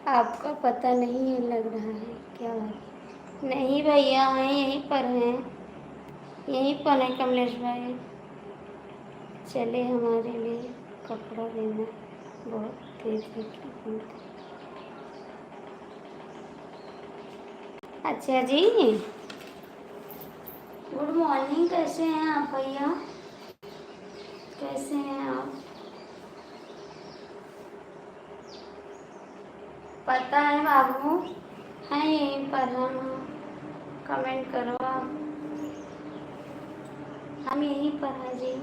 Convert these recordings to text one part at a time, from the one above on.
आपका पता नहीं है लग रहा है क्या बात? नहीं भैया हैं, यहीं पर हैं, यहीं पर हैं कमलेश भाई। चले हमारे लिए कपड़ा देना, बहुत तेज है क्या? अच्छा जी, गुड मॉर्निंग। कैसे हैं आप भैया? कैसे हैं आप? पता है बाबू, हैं यहीं पर हम। कमेंट करो आप। हम यहीं पर हैं जी।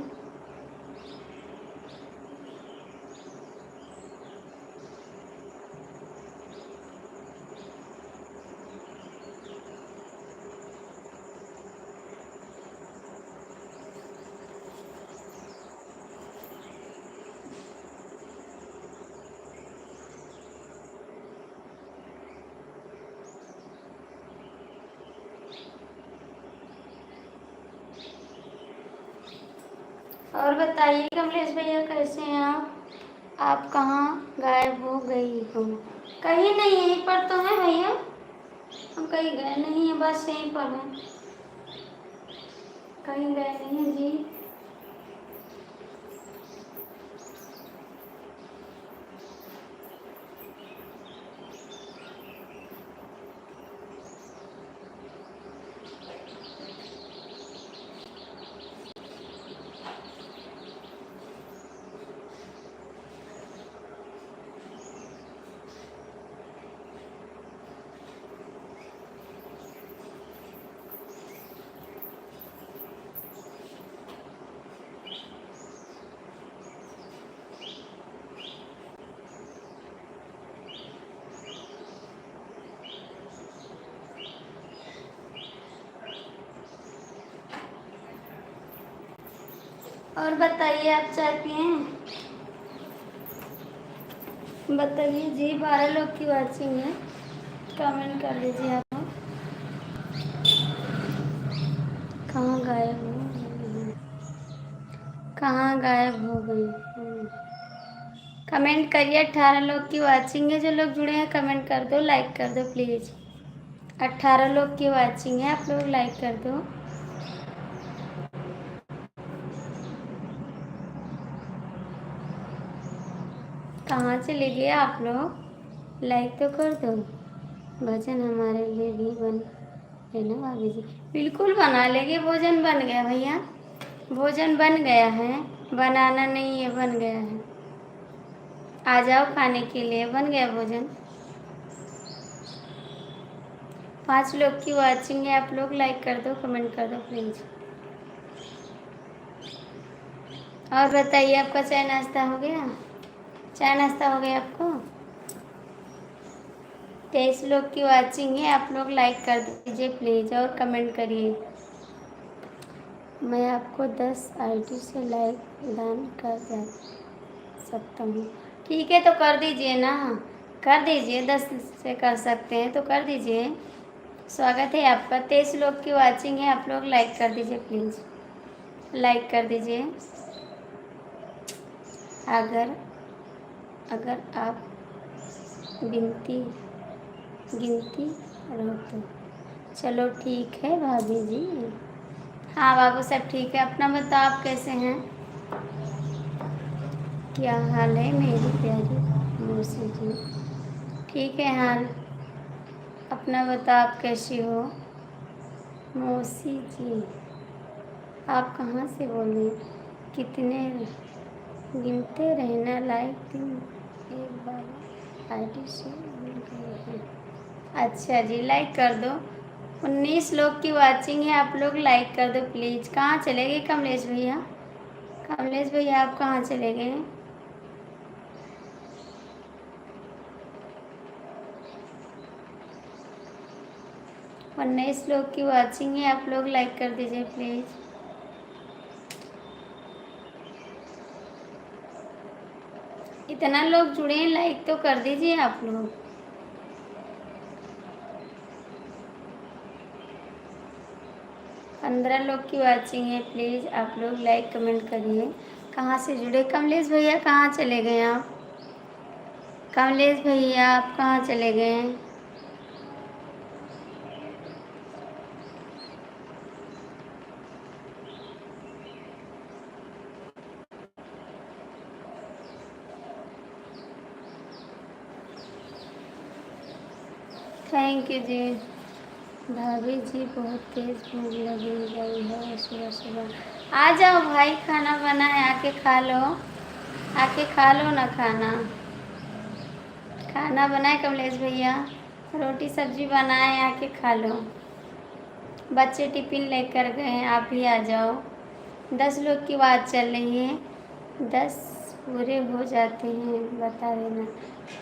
और बताइए कमलेश भैया, कैसे हैं आप? आप कहाँ गायब हो गई हो? कहीं नहीं, यहीं पर तो है भैया। हम कहीं गए नहीं हैं, बस यहीं पर हैं, कहीं गए नहीं हैं जी। और बताइए, आप चाय पिए हैं? बताइए जी, 12 लोग की वाचिंग है, कमेंट कर दीजिए आप। कहाँ गायब हो, कहाँ गायब हो गई? कमेंट करिए। 18 लोग की वाचिंग है, जो लोग जुड़े हैं कमेंट कर दो, लाइक कर दो प्लीज़। 18 लोग की वाचिंग है, आप लोग लाइक कर दो। कहाँ चले गए आप लोग? लाइक तो कर दो। भजन हमारे लिए भी बन है ना भाभी जी? बिल्कुल बना लेंगे, भोजन बन गया भैया, भोजन बन गया है, बनाना नहीं है, बन गया है। आ जाओ खाने के लिए, बन गया भोजन। 5 लोग की वाचिंग है, आप लोग लाइक कर दो, कमेंट कर दो प्लीज़। और बताइए, आपका चाय नाश्ता हो गया? चाय नाश्ता हो गया आपको? 23 लोग की वाचिंग है, आप लोग लाइक कर दीजिए प्लीज़ और कमेंट करिए। मैं आपको 10 आईडी से लाइक दान कर सकता हूँ। ठीक है, तो कर दीजिए ना, कर दीजिए। 10 से कर सकते हैं तो कर दीजिए। स्वागत है आपका। 23 लोग की वाचिंग है, आप लोग लाइक कर दीजिए प्लीज़, लाइक कर दीजिए। अगर अगर आप गिनती रहो तो चलो ठीक है भाभी जी। हाँ बाबू, सब ठीक है। अपना बताओ, आप कैसे हैं? क्या हाल है मेरी प्यारी मौसी जी? ठीक है हाल। अपना बताओ, आप कैसी हो मौसी जी? आप कहाँ से बोले? कितने गिनते रहना, लाइक दिन एक बार आईडी से मिल गए हैं। अच्छा जी, लाइक कर दो। 19 लोग की वाचिंग है, आप लोग लाइक कर दो प्लीज़। कहाँ चले गए कमलेश भैया? कमलेश भैया आप कहाँ चले गए? और 19 लोग की वाचिंग है, आप लोग लाइक कर दीजिए प्लीज़। इतना लोग जुड़े हैं, लाइक तो कर दीजिए आप लोग। 15 लोग की वाचिंग है, प्लीज़ आप लोग लाइक कमेंट करिए। कहाँ से जुड़े? कमलेश भैया कहाँ चले गए आप? कमलेश भैया आप कहाँ चले गए? थैंक यू जी। भाभी जी बहुत तेज़ भूख लगी गई है सुबह सुबह। आ जाओ भाई, खाना बना है, आके खा लो, आके खा लो ना खाना। खाना बनाए कमलेश भैया, रोटी सब्जी बनाए, आके खा लो। बच्चे टिफिन लेकर गए हैं, आप भी आ जाओ। 10 लोग की बात चल रही है, 10 पूरे हो जाते हैं बता देना।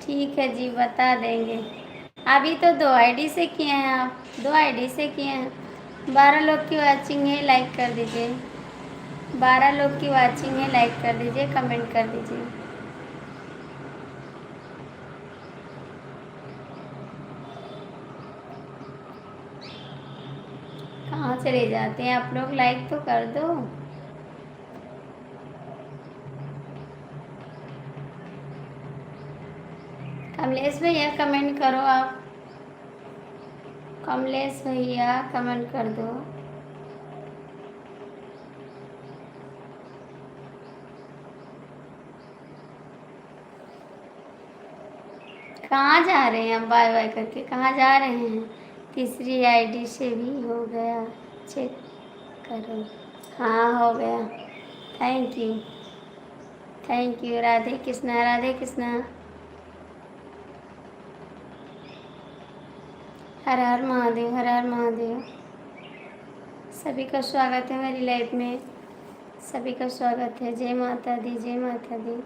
ठीक है जी, बता देंगे। अभी तो 2 आईडी से किए हैं आप, 2 आईडी से किए हैं। 12 लोग की वाचिंग है, लाइक कर दीजिए। 12 लोग की वाचिंग है, लाइक कर दीजिए, कमेंट कर दीजिए। कहाँ चले जाते हैं आप लोग? लाइक तो कर दो। कमलेश भैया कमेंट करो आप। कमलेश भैया कमेंट कर दो। कहाँ जा रहे हैं आप? बाय बाय करके कहाँ जा रहे हैं? तीसरी आईडी से भी हो गया, चेक करो। हाँ हो गया। Thank you, thank you. Radhe Krishna, Radhe Krishna. Har Har Mahadev, Har Har Mahadev. सभी का स्वागत है मेरी लाइफ में, सभी का स्वागत है। जय माता दी, जय माता दी।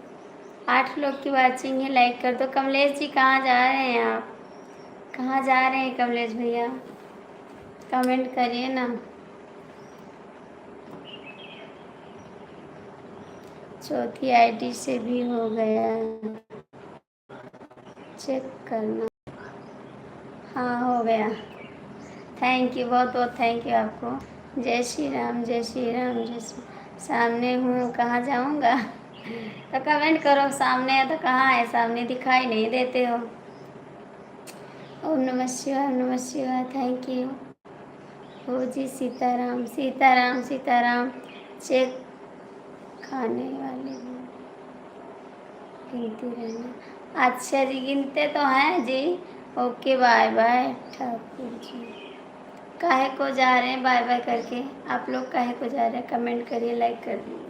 8 लोग की वाचिंग है, लाइक कर दो। कमलेश जी कहाँ जा रहे हैं आप? कहाँ जा रहे हैं कमलेश भैया? कमेंट करिए ना। चौथी आईडी से भी हो गया, चेक करना। हाँ हो गया। थैंक यू, बहुत बहुत थैंक यू आपको। जय श्री राम, जय श्री राम, जय श्री। सामने हूँ, कहाँ जाऊँगा? तो कमेंट करो, सामने है तो कहाँ है? सामने दिखाई नहीं देते हो। ओम नमः शिवाय, ओम नमः शिवाय, थैंक यू। हो जी, सीताराम सीताराम सीताराम। चेक खाने वाले गिनती रहना। अच्छा जी, गिनते तो हैं जी। Okay, bye bye Thakur ji. काहे को जा रहे हैं बाय बाय करके? आप लोग काहे को जा रहे हैं? कमेंट करिए, लाइक कर दीजिए।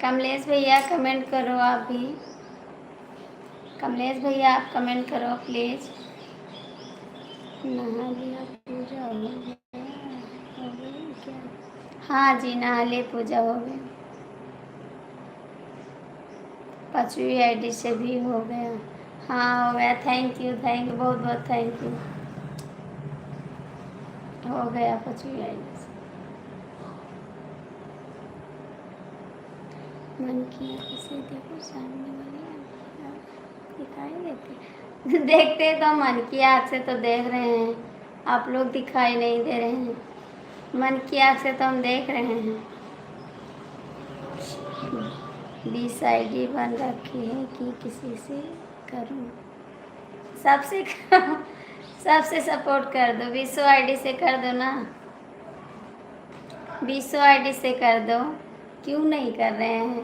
कमलेश भैया कमेंट करो आप भी। कमलेश भैया आप कमेंट करो प्लीज़। नहा लिया, पूजा हो गया, हो गई क्या? हाँ जी, नहा लिए, पूजा हो गई। 5वीं आईडी से भी हो गया। हाँ हो गया, थैंक यू, बहुत बहुत थैंक यू। हो गया 5वीं आईडी से। मन किया इसे देखो, सामने वाले दिखाई देते देखते तो मन की आँख से तो देख रहे हैं, आप लोग दिखाई नहीं दे रहे हैं। मन की आँख से तो हम देख रहे हैं। 20 आईडी बन रखी है कि किसी से करूं? सबसे सबसे सपोर्ट कर दो, 20 आईडी से कर दो ना, 20 आईडी से कर दो, क्यों नहीं कर रहे हैं?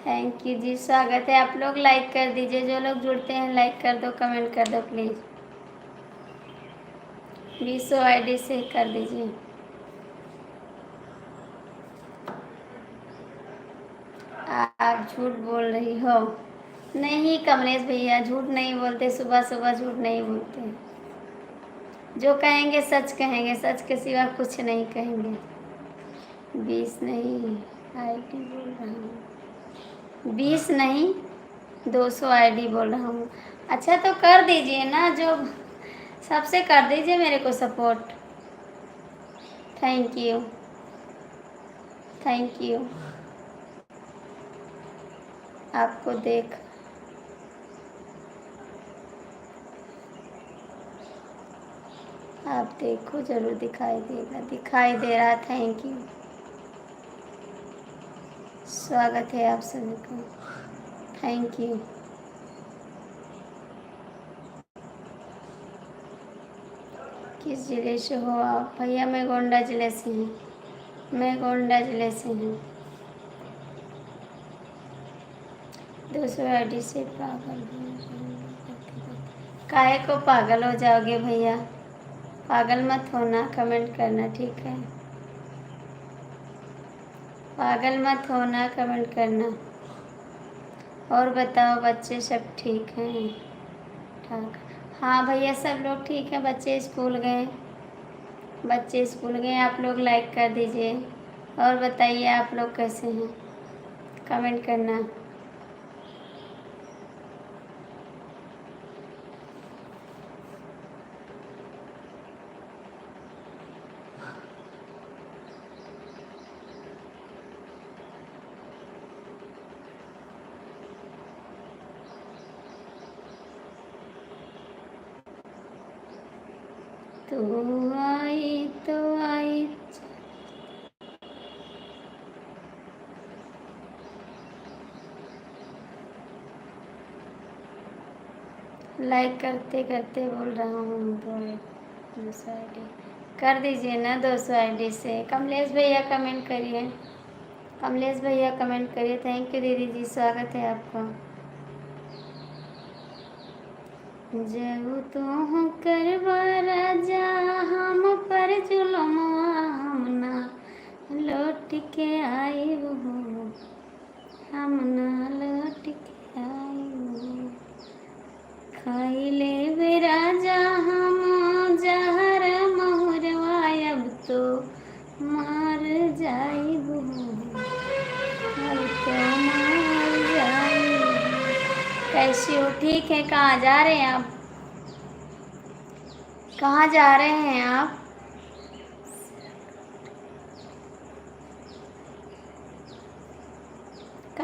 थैंक यू जी, स्वागत है। आप लोग लाइक कर दीजिए, जो लोग जुड़ते हैं लाइक कर दो, कमेंट कर दो प्लीज़। 20 आईडी से कर दीजिए। आप झूठ बोल रही हो? नहीं कमलेश भैया, झूठ नहीं बोलते, सुबह सुबह झूठ नहीं बोलते। जो कहेंगे सच कहेंगे, सच के सिवा कुछ नहीं कहेंगे। 20 नहीं, आईडी बोल रहा हूँ, 20 नहीं 200 आईडी बोल रहा हूँ। अच्छा तो कर दीजिए ना, जो सबसे कर दीजिए मेरे को support. Thank you, thank you. आपको देख आप देखो, जरूर दिखाई देगा, दिखाई दे रहा। थैंक यू, स्वागत है आप सभी को, थैंक यू। किस जिले से हो आप? भैया मैं गोंडा जिले से हूँ, मैं गोंडा जिले से हूँ। 200 आईडी से पागल हो, काहे को पागल हो जाओगे भैया? पागल मत होना, कमेंट करना, ठीक है? पागल मत होना, कमेंट करना। और बताओ, बच्चे सब ठीक हैं? ठाक हाँ भैया, सब लोग ठीक हैं। बच्चे स्कूल गए, बच्चे स्कूल गए। आप लोग लाइक कर दीजिए। और बताइए आप लोग कैसे हैं, कमेंट करना। तो आई तो आई, लाइक करते करते बोल रहा हूँ। 200 आईडी कर दीजिए ना, 200 आईडी से। कमलेश भैया कमेंट करिए, कमलेश भैया कमेंट करिए। थैंक यू दीदी जी, स्वागत है आपका। जब तू करवा राजा हम पर जुलमवा, हम ना लौट के आई हो, हम ना लौट के आई हो। खाई ले वे राजा हम जहर महुरवा, अब तो मार जाई हो, अब तो मार जाई हो। कैसी हो? ठीक है। कहाँ जा रहे हैं आप? कहाँ जा रहे हैं आप?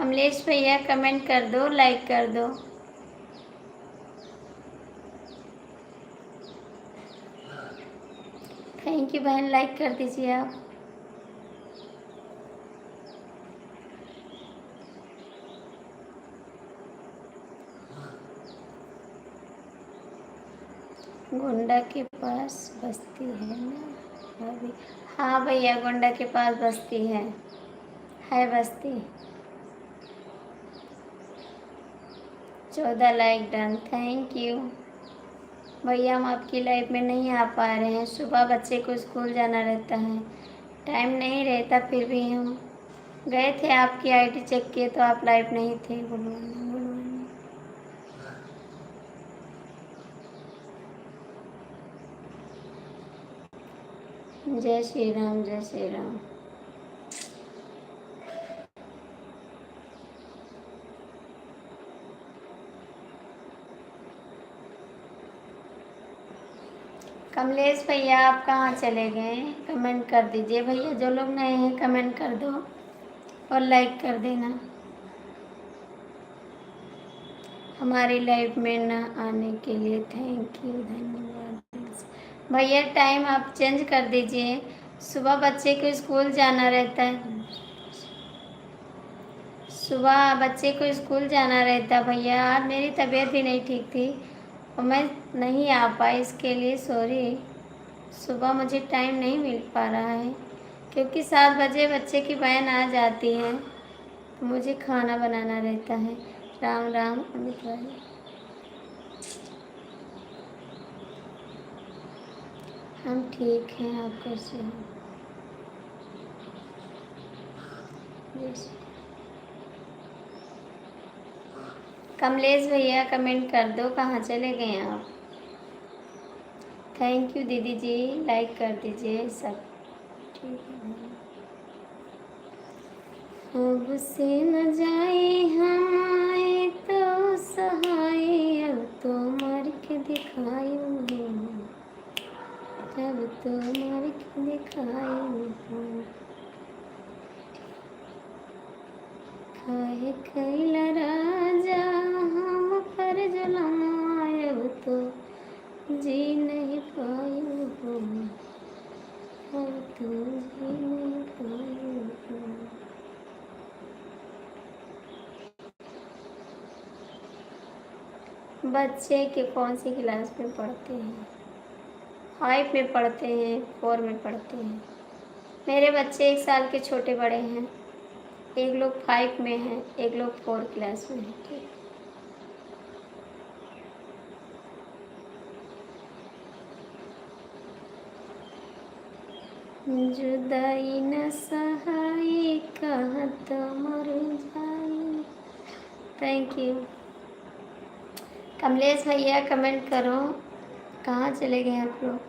कमलेश भैया कमेंट कर दो, लाइक कर दो। थैंक यू बहन, लाइक कर दीजिए आप। गोंडा के पास बस्ती है ना अभी? हाँ भैया, गोंडा के पास बस्ती है बस्ती। 14 लाइक डन, थैंक यू भैया। हम आपकी लाइफ में नहीं आ पा रहे हैं, सुबह बच्चे को स्कूल जाना रहता है, टाइम नहीं रहता, फिर भी हम गए थे, आपकी आईडी चेक किए तो आप लाइव नहीं थे। Good morning, good morning. जय श्री राम, जय श्री राम। कमलेश भैया आप कहाँ चले गए? कमेंट कर दीजिए भैया, जो लोग नए हैं कमेंट कर दो और लाइक कर देना। हमारी लाइफ में न आने के लिए थैंक यू, धन्यवाद भैया। टाइम आप चेंज कर दीजिए, सुबह बच्चे को स्कूल जाना रहता है, सुबह बच्चे को स्कूल जाना रहता है भैया। आज मेरी तबीयत भी नहीं ठीक थी और मैं नहीं आ पाई, इसके लिए सॉरी। सुबह मुझे टाइम नहीं मिल पा रहा है क्योंकि 7 बजे बच्चे की वैन आ जाती है तो मुझे खाना बनाना रहता है। राम राम अमित भाई। हम ठीक हैं, आप कैसे हैं? यस। कमलेश भैया कमेंट कर दो, कहाँ चले गए आप? थैंक यू दीदी जी, लाइक कर दीजिए सब। ठीक है। अब से न जाए हम आए तो सहाय, अब तो मर के दिखायूं, अब तो मर के दिखायूं। काहे कैला राजा हम पर जुलम, अब तो जी नहीं पायूं, अब तो जी नहीं पायूं। बच्चे के कौन सी क्लास में पढ़ते हैं? 5 में पढ़ते हैं, 4 में पढ़ते हैं। मेरे बच्चे 1 साल के छोटे बड़े हैं, एक लोग 5 में हैं, एक लोग 4 क्लास में है। ठीक। जुदाई न सहाई कहत मर जाई। थैंक यू कमलेश भैया, कमेंट करो, कहाँ चले गए आप लोग?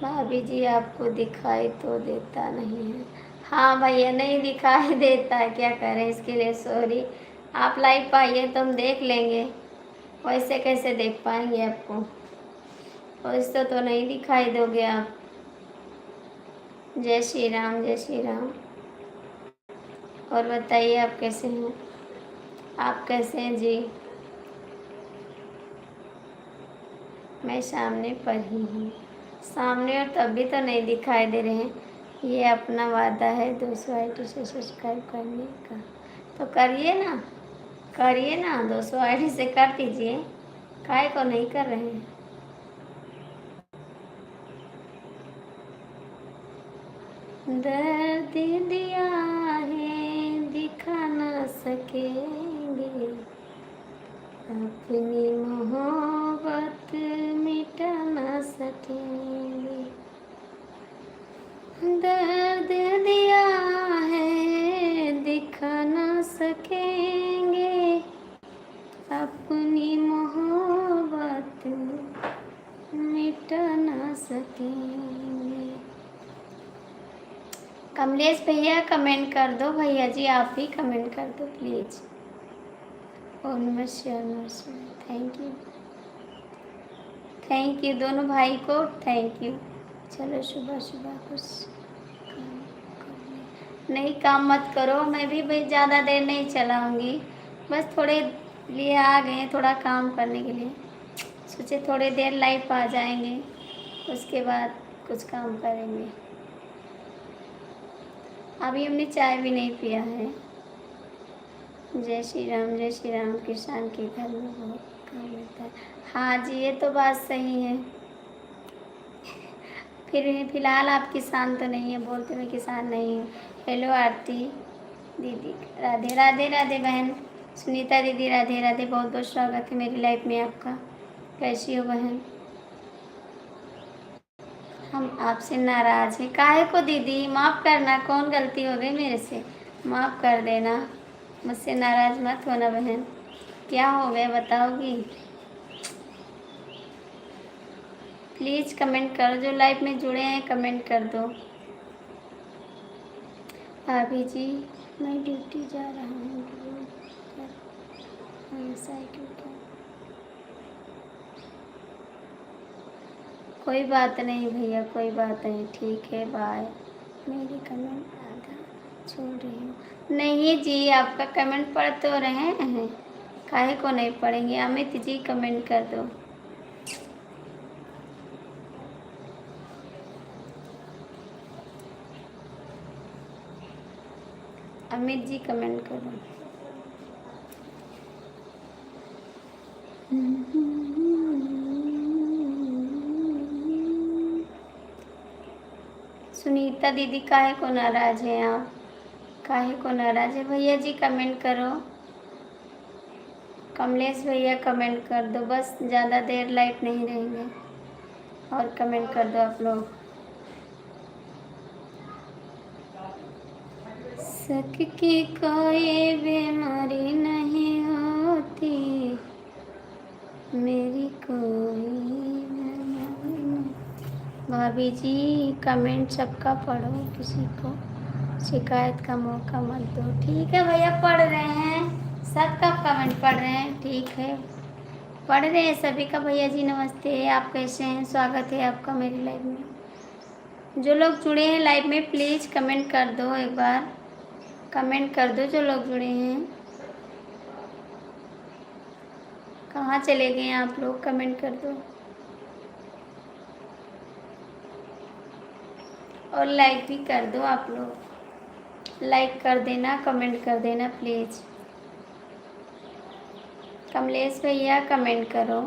भाभी जी आपको दिखाई तो देता नहीं है। हाँ भैया, नहीं दिखाई देता है, क्या करें, इसके लिए सॉरी। आप लाइव पाइए तो हम देख लेंगे, वैसे कैसे देख पाएंगे आपको, वैसे तो नहीं दिखाई दोगे आप। जय श्री राम, जय श्री राम। और बताइए आप कैसे हैं? आप कैसे हैं जी? मैं सामने पर ही हूँ, सामने, और तब भी तो नहीं दिखाई दे रहे हैं। ये अपना वादा है 200 आईडी से सब्सक्राइब करने का, तो करिए ना, करिए ना, 200 आईडी से कर दीजिए, काहे को नहीं कर रहे हैं? दर्द दिया है दिखा ना सकेंगे, अपनी मोहब्बत मिटा ना सकेंगे। दर्द दिया है दिखा ना सकेंगे, अपनी मोहब्बत मिटा ना सकेंगे। कमलेश भैया कमेंट कर दो, भैया जी आप भी कमेंट कर दो प्लीज़, ओम नमः शिवाय, नमः। थैंक यू दोनों भाई को, थैंक यू। चलो सुबह सुबह कुछ काम करने, नहीं काम मत करो, मैं भी भाई ज़्यादा देर नहीं चलाऊँगी, बस थोड़े लिए आ गए हैं थोड़ा काम करने के लिए, सोचे थोड़ी देर लाइव आ जाएंगे, उसके बाद कुछ काम करेंगे। अभी हमने चाय भी नहीं पिया है। जय श्री राम, किसान के घर में बहुत काम होता है। हाँ जी, ये तो बात सही है। फिर फिलहाल आप किसान तो नहीं है, बोलते मैं किसान नहीं हूँ। हेलो आरती दीदी, राधे राधे राधे बहन। सुनीता दीदी राधे राधे, बहुत बहुत स्वागत है मेरी लाइफ में आपका। कैसी हो बहन? हम आपसे नाराज़ हैं। काहे को दीदी? माफ़ करना, कौन गलती हो गई मेरे से, माफ़ कर देना, मुझसे नाराज़ मत होना बहन। क्या हो गया बताओगी? प्लीज़ कमेंट करो, जो लाइव में जुड़े हैं कमेंट कर दो। भाभी जी मैं ड्यूटी जा रहा हूँ, साइकिल का। कोई बात नहीं भैया, कोई बात नहीं, ठीक है बाय। मेरी कमेंट आधा छोड़ रही हूँ। नहीं जी, आपका कमेंट पढ़ तो रहे हैं, काहे को नहीं पढ़ेंगे। अमित जी कमेंट कर दो। अमित जी कमेंट करो। सुनीता दीदी काहे को नाराज़ हैं आप? काहे को नाराज़ है? भैया जी कमेंट करो। कमलेश भैया कमेंट कर दो, बस ज़्यादा देर लाइट नहीं रहेंगे, और कमेंट कर दो आप लोग। सक की कोई बीमारी नहीं होती, मेरी कोई बीमारी नहीं। भाभी जी कमेंट सबका पढ़ो, किसी को शिकायत का मौका मत दो। ठीक है भैया, पढ़ रहे हैं, सबका कमेंट पढ़ रहे हैं, ठीक है पढ़ रहे हैं सभी का। भैया जी नमस्ते, आप कैसे हैं? स्वागत है आपका मेरी लाइव में। जो लोग जुड़े हैं लाइव में प्लीज़ कमेंट कर दो, एक बार कमेंट कर दो जो लोग जुड़े हैं। कहाँ चले गए आप लोग? कमेंट कर दो और लाइक भी कर दो आप लोग, लाइक कर देना, कमेंट कर देना प्लीज़। कमलेश भैया कमेंट करो।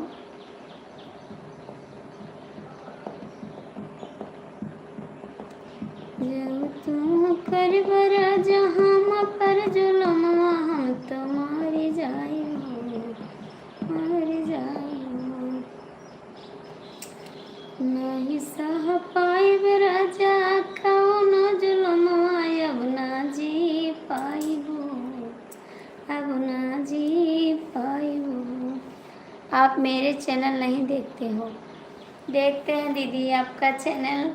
जब तू कर बरा जहाँ पर जुलमवा, हम तो मारी जाए, मारी जाए, नहीं सह पाए राजा कौनो जुलमवा, अब ना जी पाइबो, अब ना जी पाइबो। आप मेरे चैनल नहीं देखते हो? देखते हैं दीदी आपका चैनल,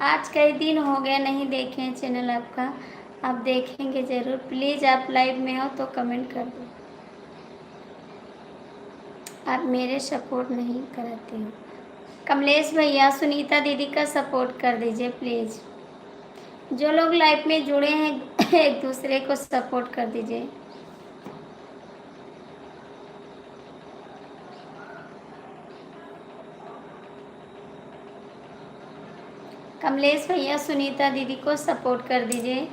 आज कई दिन हो गए नहीं देखे हैं चैनल आपका, आप देखेंगे ज़रूर। प्लीज़ आप लाइव में हो तो कमेंट कर दो, आप मेरे सपोर्ट नहीं करते हो। कमलेश भैया सुनीता दीदी का सपोर्ट कर दीजिए प्लीज़। जो लोग लाइव में जुड़े हैं एक दूसरे को सपोर्ट कर दीजिए। कमलेश भैया सुनीता दीदी को सपोर्ट कर दीजिए।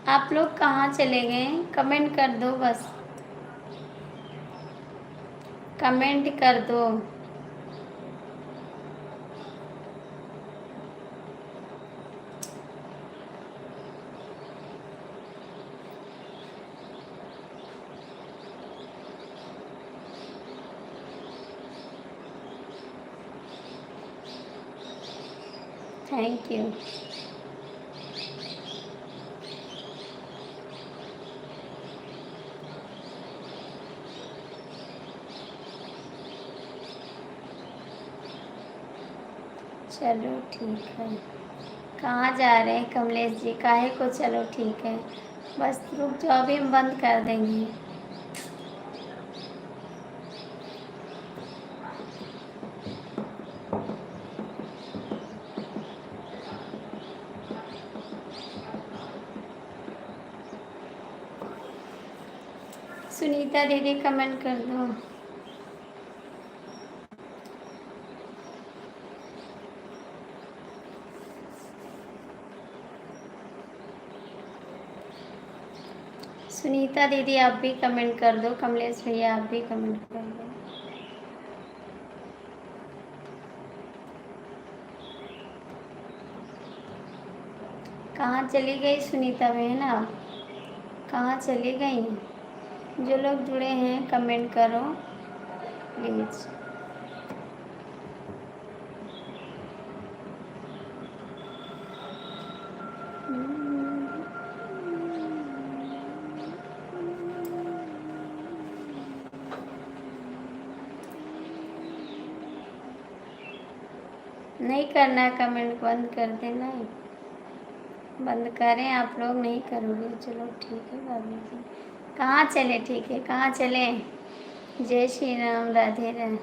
आप लोग कहाँ चले गए? कमेंट कर दो, बस कमेंट कर दो। Thank you. चलो ठीक है। कहाँ जा रहे हैं कमलेश जी? काहे को चलो ठीक है, बस रुक जाओ, अभी हम बंद कर देंगे। सुनीता दीदी कमेंट कर दो। सुनीता दीदी आप भी कमेंट कर दो, कमलेश भैया आप भी कमेंट कर दो। कहाँ चली गई सुनीता बहन आप? कहाँ चली गई? जो लोग जुड़े हैं कमेंट करो प्लीज़। नहीं करना कमेंट, बंद कर देना। बंद करें आप लोग, नहीं करोगे? चलो ठीक है भाभी जी। कहाँ चले? ठीक है, कहाँ चले? जय श्री राम, राधे राधे।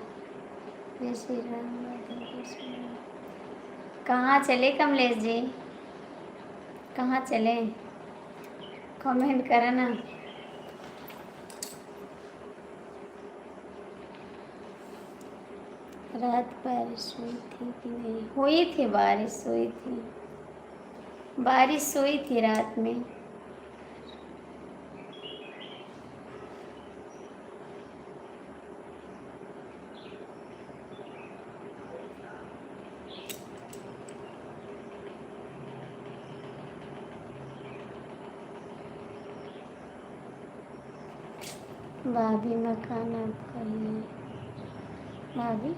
जय श्री राम, राधे कृष्ण। कहाँ चले कमलेश जी? कहाँ चले? कमेंट करो ना। रात बारिश हुई थी कि नहीं? हुई थी बारिश, हुई थी बारिश, हुई थी रात में। भाभी मकान आपका ही है? भाभी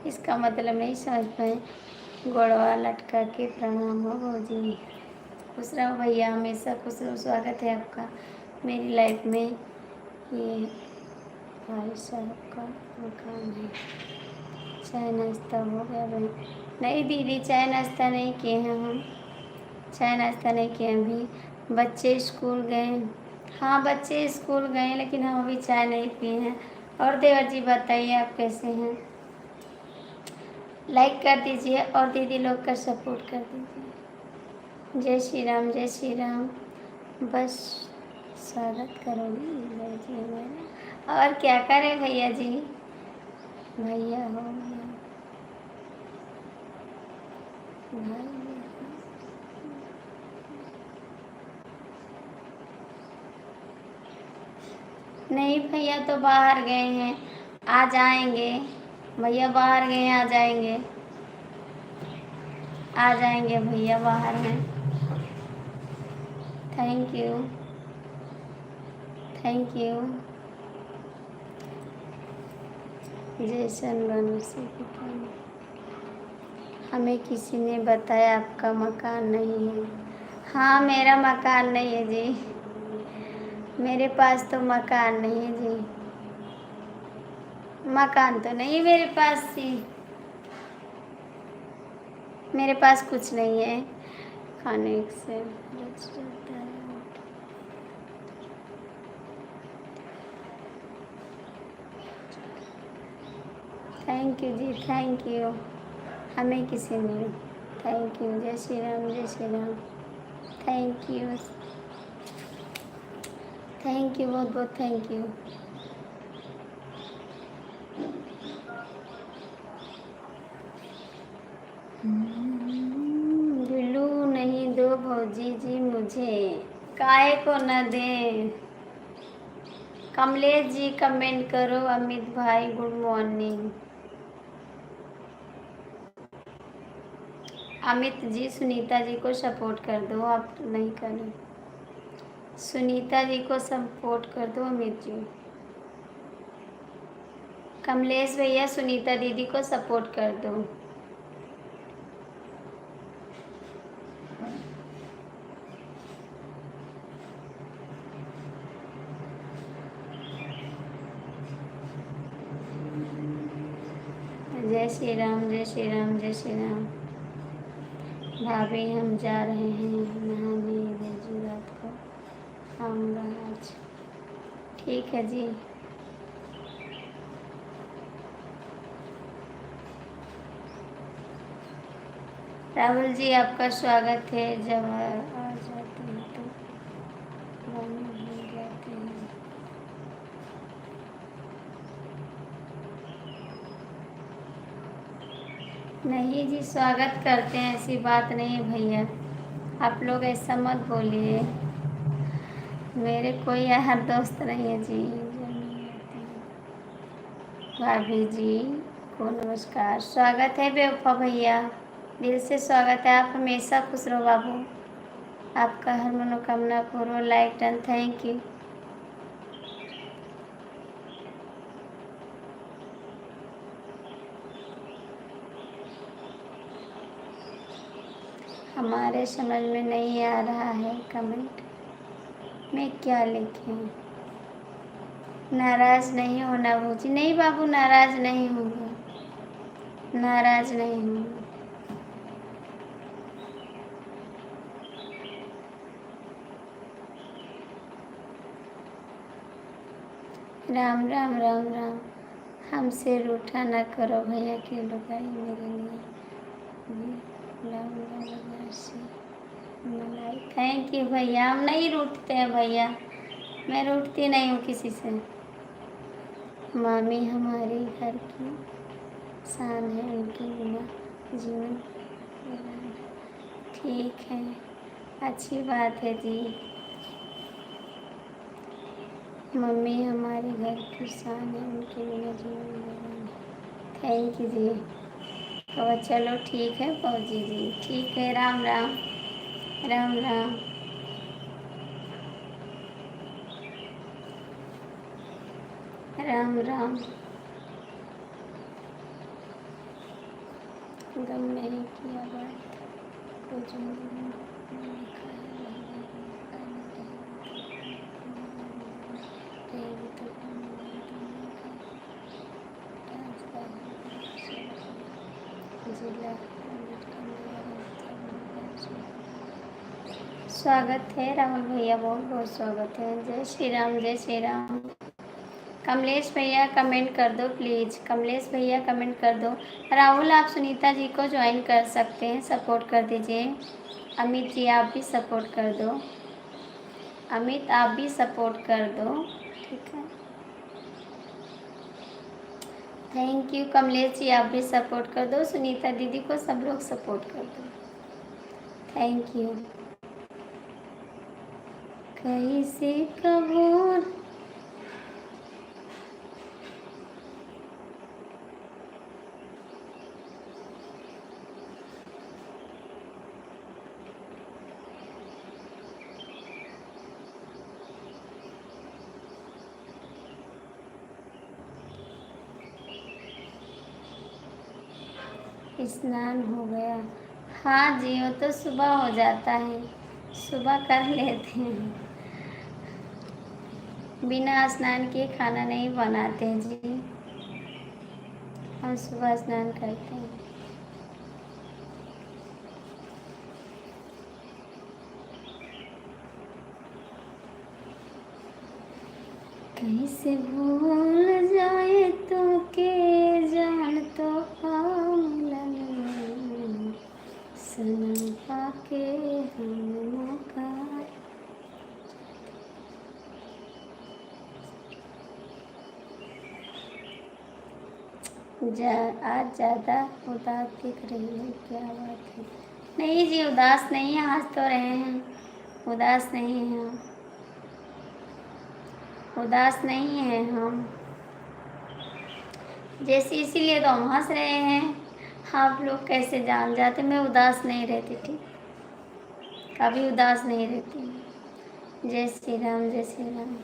इसका मतलब नहीं समझ पाए। गोड़वा लटका के प्रणाम हो भौजी। खुश रहो भैया, हमेशा खुश रहो। स्वागत है आपका मेरी लाइफ में। ये भाई साहब का मकान है। चाय नाश्ता हो गया भाई? नहीं दीदी, चाय नाश्ता नहीं किए हैं हम। चाय नाश्ता नहीं किए अभी। बच्चे स्कूल गए। हाँ बच्चे स्कूल गए, लेकिन हम अभी चाय नहीं पिए हैं। और देवर जी बताइए आप कैसे हैं? लाइक कर दीजिए और दीदी लोग का सपोर्ट कर दीजिए। जय श्री राम, जय श्री राम। बस स्वागत करोगी भैया जी हमारा। और क्या करें भैया जी? भैया हो गया भाई। नहीं भैया तो बाहर गए हैं, आ जाएंगे। भैया बाहर गए हैं, आ जाएंगे। आ जाएंगे भैया, बाहर हैं। Thank you, thank you. जैसन बनो से हमें किसी ने बताया आपका मकान नहीं है। हाँ मेरा मकान नहीं है जी, मेरे पास तो मकान नहीं है जी। मकान तो नहीं मेरे पास जी, मेरे पास कुछ नहीं है। खाने से thank you ji, thank you. हमें किसी ने, थैंक यू। जय श्री राम, जय Shri Ram. Thank you, thank you, बहुत बहुत थैंक यू। बिल्लू नहीं दो भौजी जी मुझे, काहे को न दे। कमलेश जी कमेंट करो। अमित भाई गुड मॉर्निंग। अमित जी सुनीता जी को सपोर्ट कर दो, आप तो नहीं करें। सुनीता जी को सपोर्ट कर दो अमित जी। कमलेश भैया सुनीता दीदी को सपोर्ट कर दो। जय श्री राम, जय श्री राम, जय श्री राम। भाभी हम जा रहे हैं नहाने जी रात को आऊँगा आज। ठीक है जी। राहुल जी आपका स्वागत है। जब आ जाते हैं नहीं जी, स्वागत करते हैं, ऐसी बात नहीं है भैया, आप लोग ऐसा मत बोलिए। मेरे कोई यार दोस्त नहीं है जी जो नहीं आते हैं। भाभी जी को नमस्कार, स्वागत है बेवफा भैया, दिल से स्वागत है। आप हमेशा खुश रहो बाबू, आपका हर मनोकामना पूर्ण। Like done, thank you. हमारे समझ में नहीं आ रहा है कमेंट में क्या लिखें। नाराज नहीं होना बूजी, नहीं बाबू, नाराज नहीं होंगे, नाराज नहीं होंगे। राम राम राम राम, हमसे रूठा न करो भैया की लुगाई मेरे लिए भी लाऊंगा बाजार से मलाई। थैंक यू भैया, हम नहीं रूठते हैं भैया, मैं रूठती नहीं हूँ किसी से। मामी हमारी घर की शान है, उनके बिना जीवन वीरान है। ठीक है, अच्छी बात है जी। मम्मी हमारे घर की शान है, उनके बिना जीवन वीरान है। थैंक यू जी। तो चलो ठीक है फौजी जी, ठीक है। राम राम, राम राम। राम राम। गम नहीं किया बात को जिंदगी में लिखा है, वही रहेगी तो जिला। स्वागत है राहुल भैया, बहुत बहुत स्वागत है। जय श्री राम, जय श्री राम। कमलेश भैया कमेंट कर दो प्लीज़, कमलेश भैया कमेंट कर दो। राहुल आप सुनीता जी को ज्वाइन कर सकते हैं, सपोर्ट कर दीजिए। अमित जी आप भी सपोर्ट कर दो, अमित आप भी सपोर्ट कर दो, ठीक है। थैंक यू कमलेश जी, आप भी सपोर्ट कर दो, सुनीता दीदी को सब लोग सपोर्ट कर दो, थैंक यू। कैसे कबूल स्नान हो गया? हाँ जी, वो तो सुबह हो जाता है, सुबह कर लेते हैं, बिना स्नान किए खाना नहीं बनाते हैं जी, हम सुबह स्नान करते हैं। कैसे भूल जाए तो के जान तो मिलन सनम पाके हम मौका। आज ज़्यादा उदास दिख रही है, क्या बात है? नहीं जी, उदास नहीं है, हंस तो रहे हैं, उदास नहीं हैं हम, उदास नहीं हैं हम, जैसे इसीलिए तो हम हंस रहे हैं। आप लोग कैसे जान जाते, मैं उदास नहीं रहती, ठीक, कभी उदास नहीं रहती। जय श्री राम, जय श्री राम।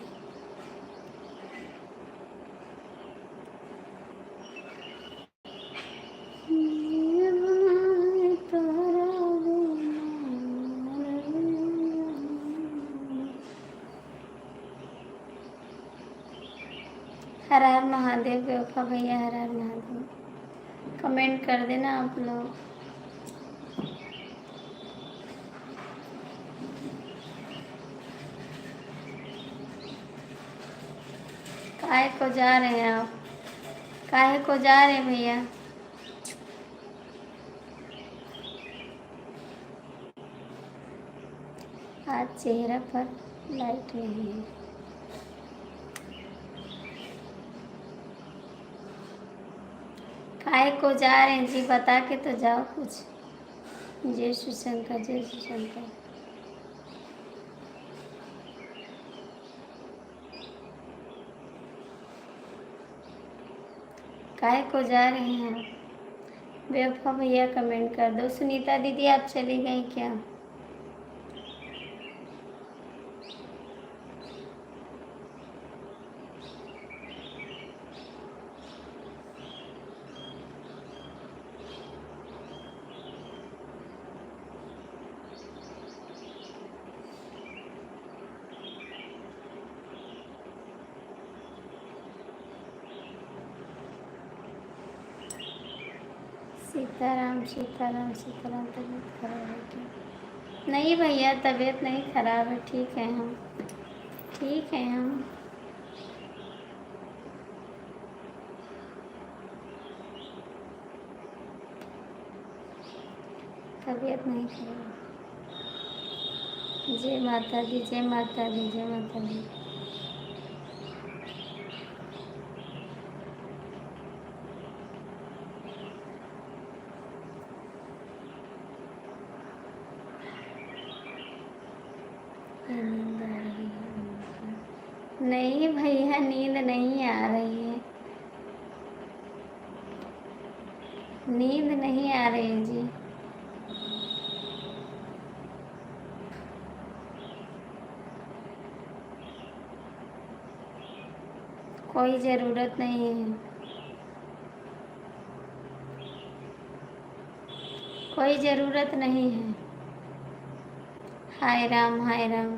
हर हर महादेव बेवफा भैया, हर हर महादेव। कमेंट कर देना आप लोग। काहे को जा रहे हैं आप, काहे को जा रहे हैं भैया? आज चेहरा पर लाइट नहीं है। काहे को जा रहे हैं जी, बता के तो जाओ कुछ। जय श्री शंकर, जय श्री शंकर। काहे को जा रहे हैं आप? बेवफा भैया कमेंट कर दो। सुनीता दीदी आप चली गई क्या? सीताराम सीताराम सीताराम। तबीयत खराब है क्या? नहीं भैया, तबीयत नहीं खराब है, ठीक है हम, ठीक है हम। तबीयत नहीं खराब। जय माता दी, जय माता दी, जय माता दी। ये नींद आ रही है? नहीं भैया, नींद नहीं आ रही है, नींद नहीं आ रही है जी। कोई ज़रूरत नहीं है, कोई ज़रूरत नहीं है। हाय राम, हाय राम।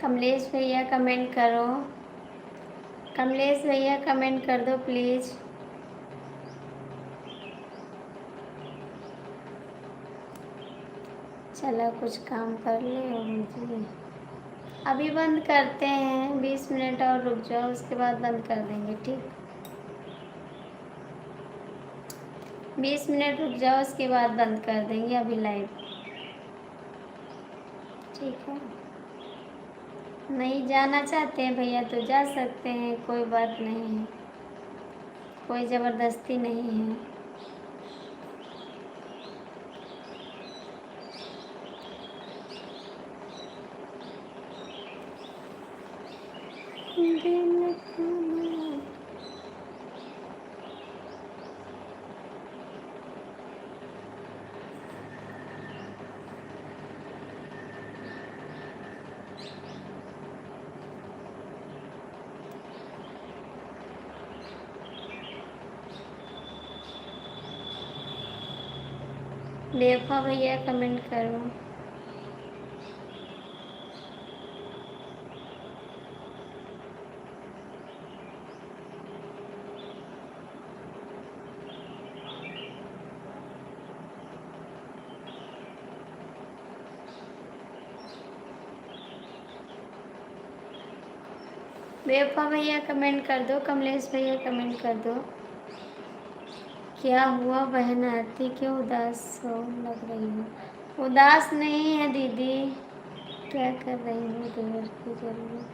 कमलेश भैया कमेंट करो, कमलेश भैया कमेंट कर दो प्लीज़। चलो कुछ काम कर ले और मुझे अभी बंद करते हैं, 20 मिनट और रुक जाओ, उसके बाद बंद कर देंगे, ठीक? 20 मिनट रुक जाओ, उसके बाद बंद कर देंगे अभी लाइव, ठीक है? नहीं जाना चाहते हैं भैया तो जा सकते हैं, कोई बात नहीं है, कोई ज़बरदस्ती नहीं है। देखो भैया कमेंट करो। बेवफा भैया कमेंट कर दो, कमलेश भैया कमेंट कर दो। क्या हुआ बहन आरती, क्यों उदास हो लग रही हो? उदास नहीं है दीदी, क्या कर रही हो? देवर की जरूरत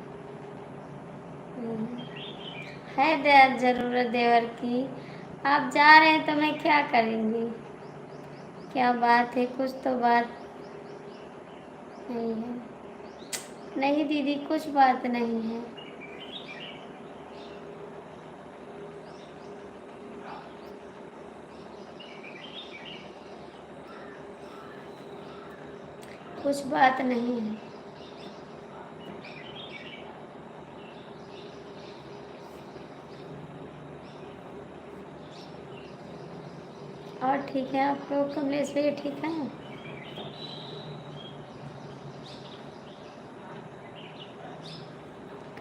है, ज़रूरत देवर की। आप जा रहे हैं तो मैं क्या करूँगी? क्या बात है, कुछ तो बात नहीं है। नहीं दीदी, कुछ बात नहीं है। कुछ बात नहीं है। और ठीक है आप लोग, कमलेश भैया ठीक है?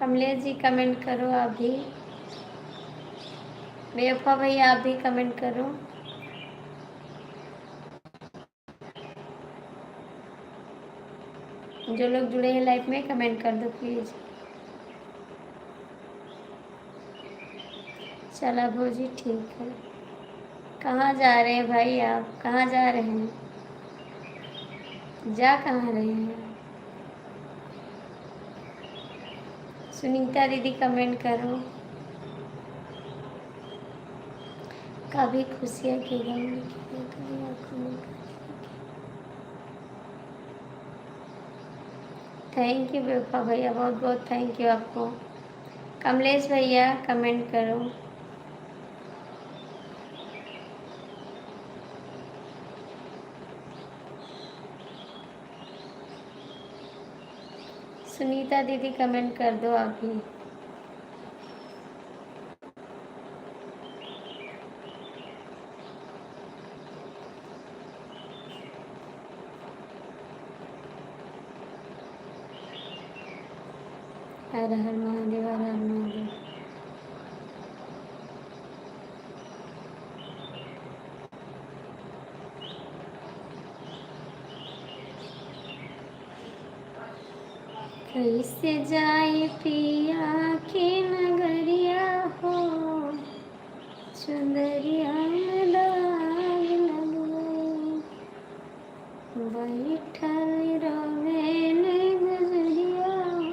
कमलेश जी कमेंट करो आप भी। बेवफा भैया आप भी कमेंट करो। जो लोग जुड़े हैं लाइफ में कमेंट कर दो प्लीज़। चला भौजी ठीक है। कहाँ जा रहे हैं भाई, आप कहाँ जा रहे हैं? जा कहाँ रहे हैं? सुनीता दीदी कमेंट करो। कभी खुशियाँ की गम लिखी, कभी आंखों में थैंक यू बेवफा भैया, बहुत बहुत थैंक यू आपको। कमलेश भैया कमेंट करो। सुनीता दीदी कमेंट कर दो आप भी। हर हर महादेव, हर हर महादेव। कैसे जाए पिया के नगरिया हो, चुंदरिया में दाग लग गए, बैठल रहे गुजरिया हो,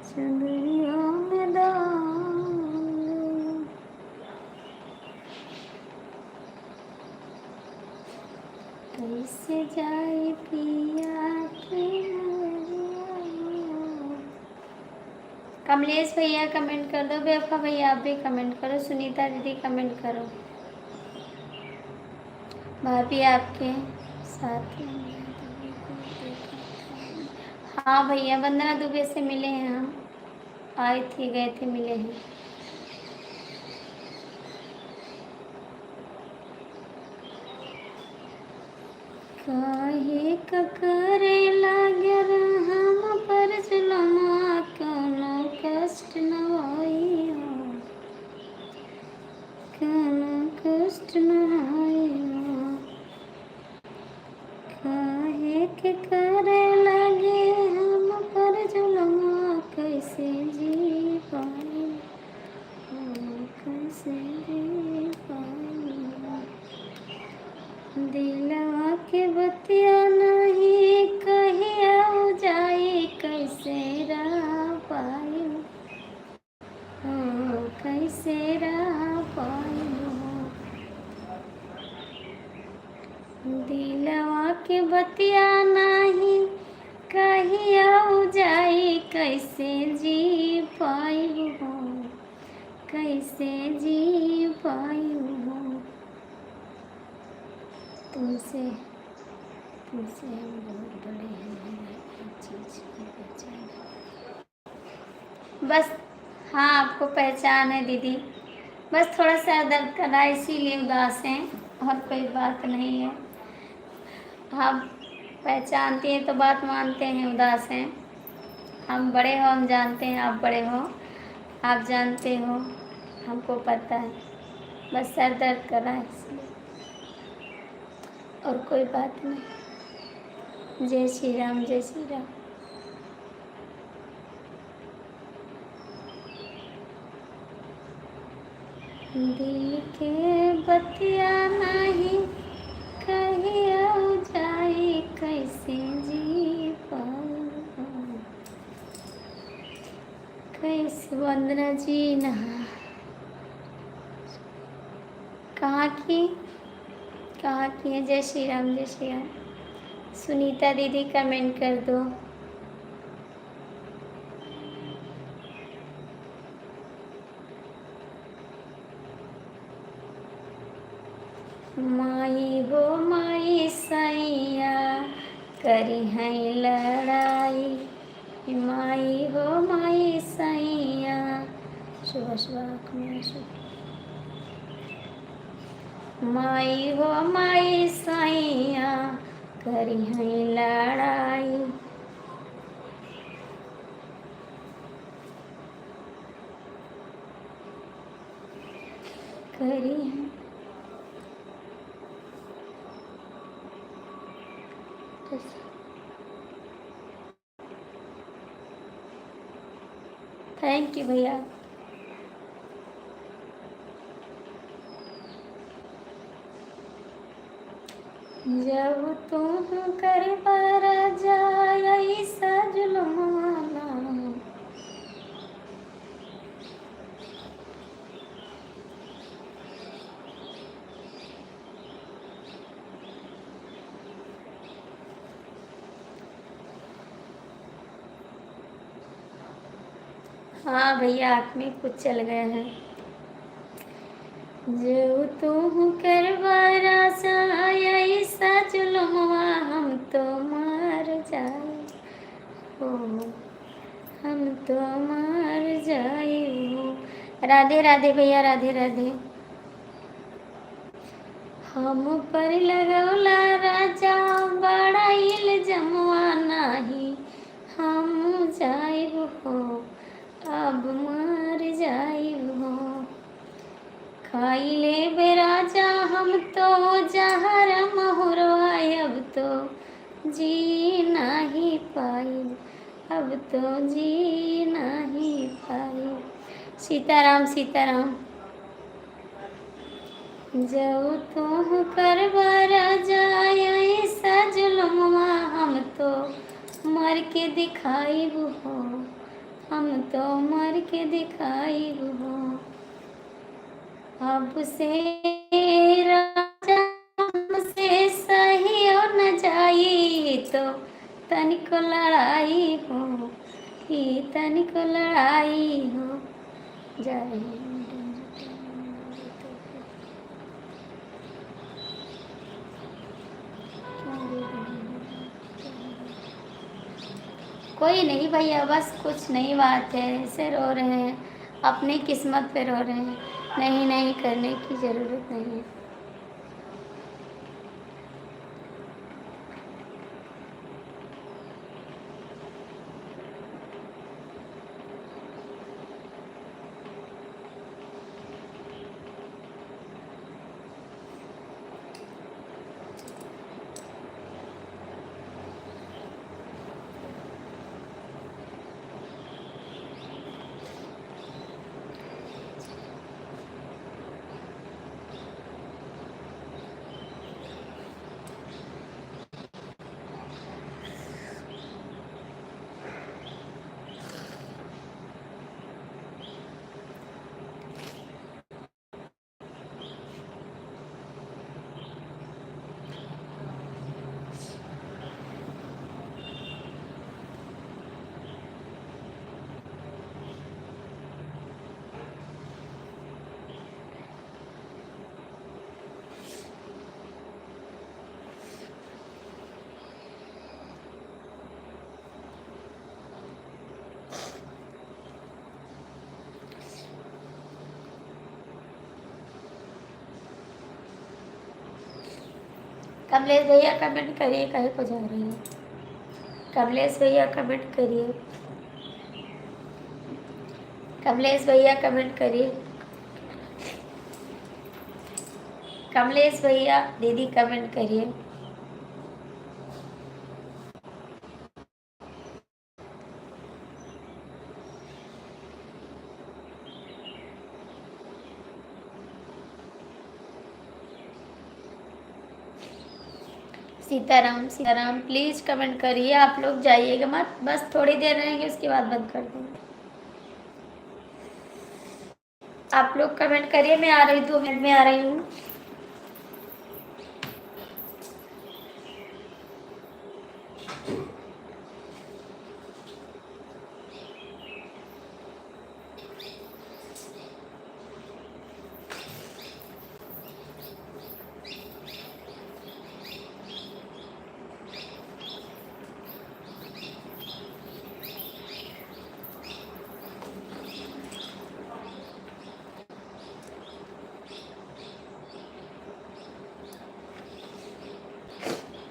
चुंदरिया में दाग लग गए। कैसे जाए पिया के नगरिया हो। कमलेश भैया कमेंट कर दो, बेवफा भैया आप भी कमेंट करो, सुनीता दीदी कमेंट करो। भाभी आपके साथ हाँ भैया, वंदना दुबे से मिले हैं हम, आए थे गए थे मिले हैं। काहे करे लागर हम पर जुलमा, कोनो कष्ट न होई हो, कोनो कष्ट न होई हो। काहे के करे लगे हम पर जुलमा, कैसे जी पाए, कैसे जी पाए। दिलवा के बतिया नहीं कहिया जाए, कैसे रह पाई, कैसे रह पाई। दिलवा के बतिया नहीं कहिया जाए, कैसे जी पाई हो, कैसे जी पाई हो। तुमसे तुमसे हम बहुत बड़े हैं, हर चीज़ की पहचान है। बस हाँ, आपको पहचान है दीदी, बस थोड़ा सा दर्द कर रहा है इसीलिए उदास हैं, और कोई बात नहीं है। आप पहचानती हैं तो बात मानते हैं, उदास हैं। हम बड़े हो, हम जानते हैं आप बड़े हो, आप जानते हो, हमको पता है, बस सर दर्द कर रहा है इसलिए, और कोई बात नहीं। जय श्री राम, जय श्री राम। दिल के बतिया नहीं कहिया जाए, कैसे जी पाऊँ, कैसे। वंदना जी नहा कहाँ की, कहाँ की है? जय श्री राम, जय श्री राम। सुनीता दीदी कमेंट कर दो। माई हो माई सैया करी है लड़ाई, माई हो माई सैया। सुबह सुबह में माई हो माई सैया करी है लड़ाई, करी है। थैंक यू भैया। जब तुम कर पर जाए सजुलमाना। हाँ भैया, आँख में कुछ चल गया है। जो तुम करवारा जाए सजुलमा, हम तो मर जाए हो, हम तो मर जाए हो। राधे राधे भैया, राधे राधे। हम पर लगौला राजा बड़ा इल्जमवा नाही, हम जाइब हो, अब मर जाइब हो। खाई ले बे राजा हम तो जहर महुरवा, अब तो जी नहीं पाई, अब तो जी नहीं पाई। सीताराम सीताराम। जब तुम करवारा जाए सजुलमा, हम तो मर के दिखाई हो, हम तो मर के दिखाई हो। अब से राजा हमसे सही हो न जाई, तो तनिक लड़ाई हो, ही तनिक लड़ाई हो जाए। कोई नहीं भैया, बस कुछ नई बात है, ऐसे रो रहे हैं, अपनी किस्मत पे रो रहे हैं। नहीं नहीं करने की ज़रूरत नहीं है। कमलेश भैया कमेंट करिए, कहीं को जा रही है। कमलेश भैया कमेंट करिए, कमलेश भैया कमेंट करिए। कमलेश भैया दीदी कमेंट करिए। सीताराम सीताराम, प्लीज़ कमेंट करिए। आप लोग जाइएगा मत, बस थोड़ी देर रहेंगे, उसके बाद बंद कर देंगे। आप लोग कमेंट करिए, मैं आ रही हूँ, 2 मिनट में आ रही हूँ।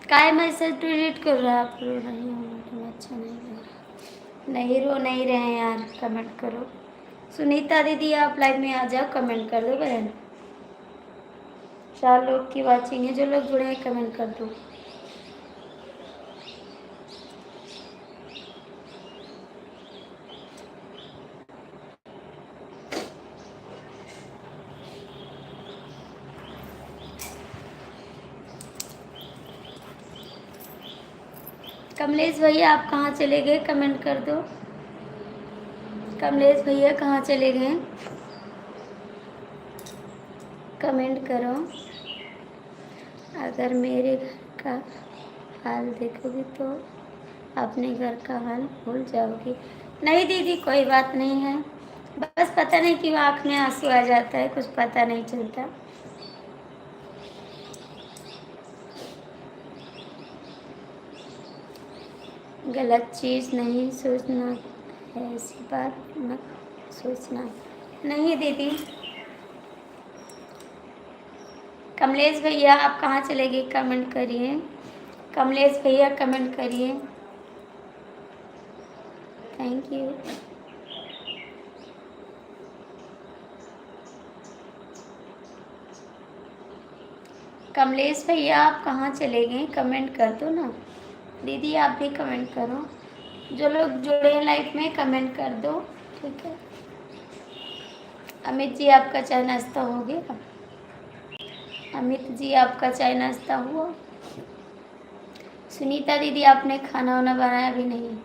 काय मैसेज डिलीट कर रहा है? आप रो रही हो, अच्छा नहीं लग रहा। नहीं रो नहीं रहे हैं यार, कमेंट करो। सुनीता दीदी आप लाइव में आ जाओ, कमेंट कर दो बहन। 4 लोग की वाचिंग है, जो लोग जुड़े हैं कमेंट कर दो। कमलेश भैया आप कहाँ चले गए? कमेंट कर दो। कमलेश भैया कहाँ चले गए? कमेंट करो। अगर मेरे घर का हाल देखोगी तो अपने घर का हाल भूल जाओगी। नहीं दीदी, कोई बात नहीं है, बस पता नहीं क्यों आँख में आंसू आ जाता है, कुछ पता नहीं चलता। गलत चीज़ नहीं सोचना है, ऐसी बात मत सोचना। नहीं दीदी। कमलेश भैया आप कहाँ चले गए? कमेंट करिए। कमलेश भैया कमेंट करिए। Thank you. कमलेश भैया आप कहाँ चले गए? कमेंट कर दो ना। दीदी आप भी कमेंट करो, जो लोग जुड़े हैं लाइफ में कमेंट कर दो, ठीक है। अमित जी आपका चाय नाश्ता हो गया? अमित जी आपका चाय नाश्ता हुआ? सुनीता दीदी आपने खाना वाना बनाया भी नहीं?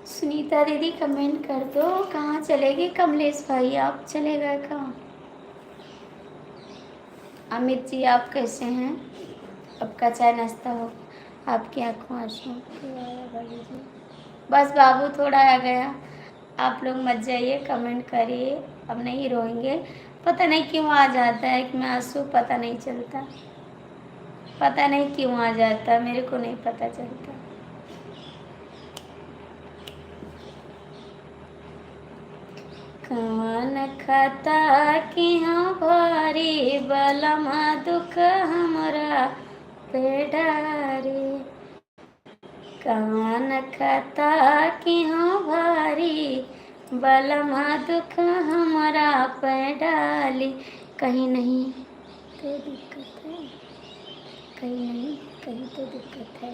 सुनीता दीदी कमेंट कर दो। कहाँ चले गए कमलेश भाई? आप चले गए कहाँ? अमित जी आप कैसे हैं? आपका चाय नाश्ता हो? आपकी आंखों आंसू क्यों आया भाभी जी? बस बाबू थोड़ा आ गया। आप लोग मत जाइए, कमेंट करिए, अब नहीं रोएंगे। पता नहीं क्यों आ जाता है कि मैं आंसू, पता नहीं चलता, पता नहीं क्यों आ जाता, मेरे को नहीं पता चलता। कान खाता कि हाँ भारी बलमा दुख हमरा पे डारे। कान खाता कि हाँ भारी बलमा दुख हमरा पे डाली। कहीं नहीं तो दिक्कत है, कहीं नहीं कहीं तो दिक्कत है।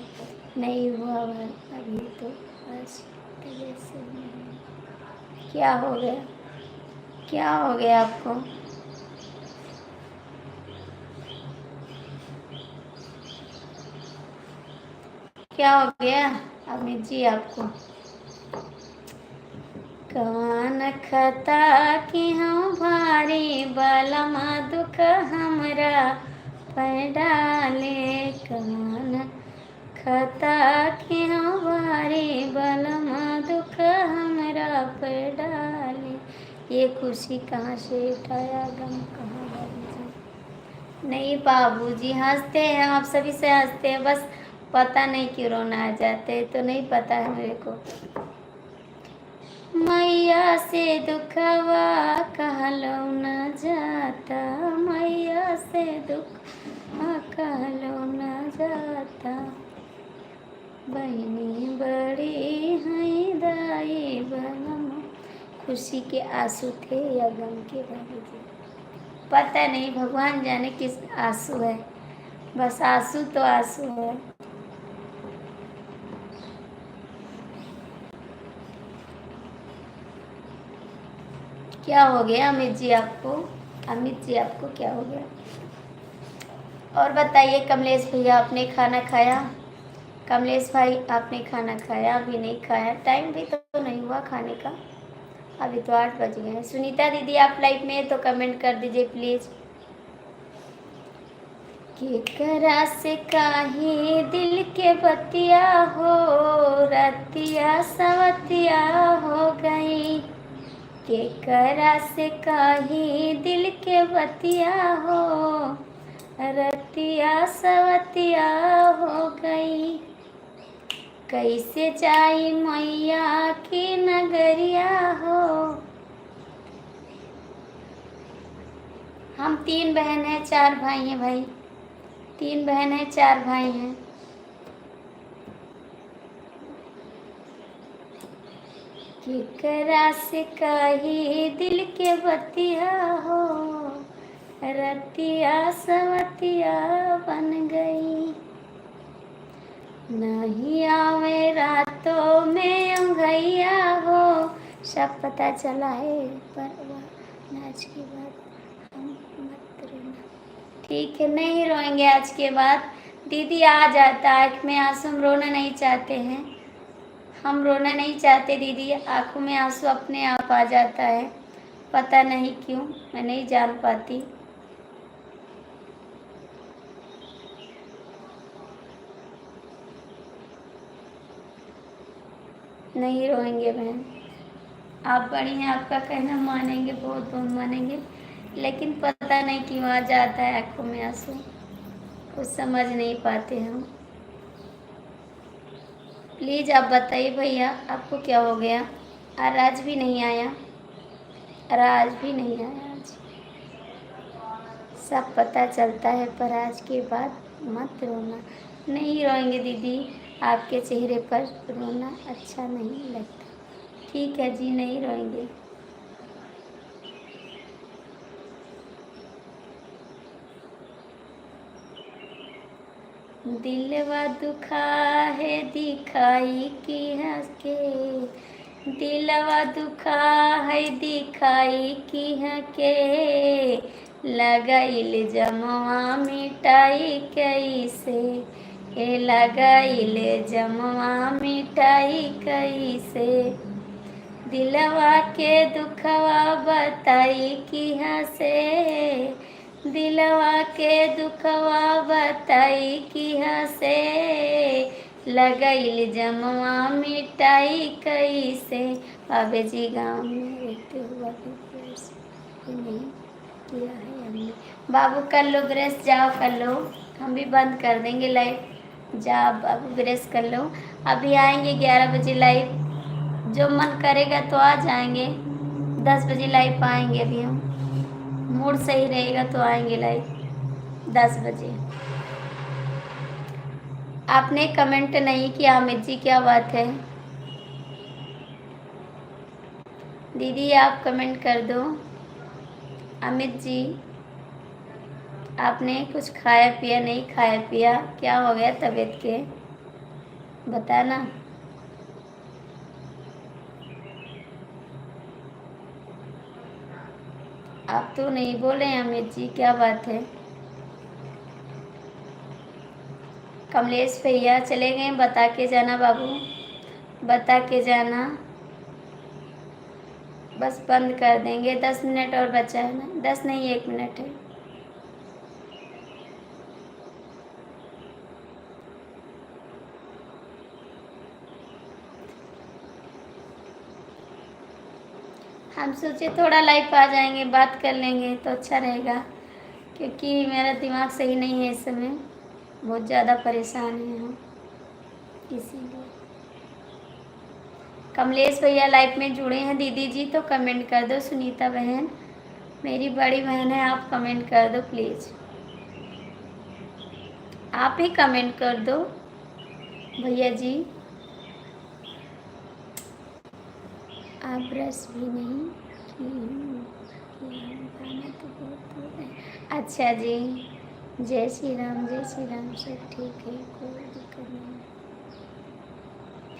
नहीं हुआ अभी तो बस जैसे नहीं। क्या हो गया? क्या हो गया आपको? क्या हो गया अमित जी आपको? कान खता कि हम भारी बलमा दुख हमरा पर डाले। कान खता कि हम भारी बलमा दुख हमरा पर डाले। ये खुशी कहाँ से उठाया, गम कहाँ बाबूजी? नहीं बाबूजी हंसते हैं, आप सभी से हंसते हैं, बस पता नहीं क्यों रोना आ जाते, तो नहीं पता है मेरे को। मैया से दुखवा कहलो न जाता, मैया से दुख कहलो न जाता। बहनी बड़ी हैं दाई बनम। खुशी के आंसू थे या गम के बाबूजी? पता नहीं, भगवान जाने किस आंसू है, बस आंसू तो आंसू है। क्या हो गया अमित जी आपको? अमित जी आपको क्या हो गया? और बताइए कमलेश भैया आपने खाना खाया? कमलेश भाई आपने खाना खाया? अभी नहीं खाया, टाइम भी तो नहीं हुआ खाने का, अभी तो 8 बज गए हैं। सुनीता दीदी आप लाइव में तो कमेंट कर दीजिए प्लीज़। केकरा से काहे दिल के बतिया हो, रतिया सवतिया हो गई। केकरा से काहे दिल के बतिया हो, रतिया सवतिया हो गई। कैसे जाई मैया की नगरिया हो। हम 3 बहन हैं 4 भाई हैं भाई, 3 बहन हैं 4 भाई हैं। केकरा से कही दिल के बतिया हो, रतिया सवतिया बन गई, नहीं आवे रातों में अंगैया हो। सब पता चला है पर आज के बाद हम मत रोना। ठीक है, नहीं रोएंगे आज के बाद। दीदी आ जाता आँख में आंसू, हम रोना नहीं चाहते हैं, हम रोना नहीं चाहते दीदी। आंखों में आंसू अपने आप आ जाता है, पता नहीं क्यों, मैं नहीं जान पाती। नहीं रोएंगे बहन, आप बड़ी हैं, आपका कहना मानेंगे, बहुत बहुत मानेंगे, लेकिन पता नहीं क्यों आ जाता है आंखों में आंसू, कुछ समझ नहीं पाते हम। प्लीज़ आप बताइए भैया, आपको क्या हो गया? आज भी नहीं आया, आज भी नहीं आया। आज सब पता चलता है पर आज के बाद मत रोना। नहीं रोएंगे दीदी, आपके चेहरे पर रोना अच्छा नहीं लगता। ठीक है जी, नहीं रोएंगे। दिलवा दुखा है दिखाई की हंस के, दिलवा दुखा है दिखाई की हके, लगाइल जमवा मिटाई कैसे, हे लगाइल जमवा मिटाई कैसे, दिलवा के दुखवा बताई की हंसे, दिलवा के दुखवा बताई की हंसे, लगैल जमवा मिटाई कैसे। बाबे जी गाँव में रहते हुआ भी नहीं किया है हमने। बाबू कर लो ब्रश, जाओ कर लो, हम भी बंद कर देंगे लाइव। जाओ बाबू ब्रश कर लो, अभी आएंगे 11 बजे लाइव, जो मन करेगा तो आ जाएंगे। 10 बजे लाइव आएंगे, अभी हम मूड सही रहेगा तो आएंगे लाइव 10 बजे। आपने कमेंट नहीं किया अमित जी, क्या बात है? दीदी आप कमेंट कर दो। अमित जी आपने कुछ खाया पिया नहीं खाया पिया, क्या हो गया तबीयत के, बताना। आप तो नहीं बोले अमित जी, क्या बात है? कमलेश भैया चले गए, बता के जाना बाबू, बता के जाना। बस बंद कर देंगे, 10 मिनट और बचा है ना, 10 नहीं 1 मिनट है। हम सोचे थोड़ा लाइव आ जाएंगे, बात कर लेंगे तो अच्छा रहेगा, क्योंकि मेरा दिमाग सही नहीं है इस समय, बहुत ज़्यादा परेशान हैं हम, इसीलिए। कमलेश भैया लाइव में जुड़े हैं दीदी जी, तो कमेंट कर दो। सुनीता बहन मेरी बड़ी बहन है, आप कमेंट कर दो प्लीज़, आप ही कमेंट कर दो भैया जी। आप ब्रश भी नहीं गाना तो बहुत बोल रहे हैं। अच्छा जी, जय श्री राम, जय श्री राम, सब ठीक है, कोई दिक्कत नहीं।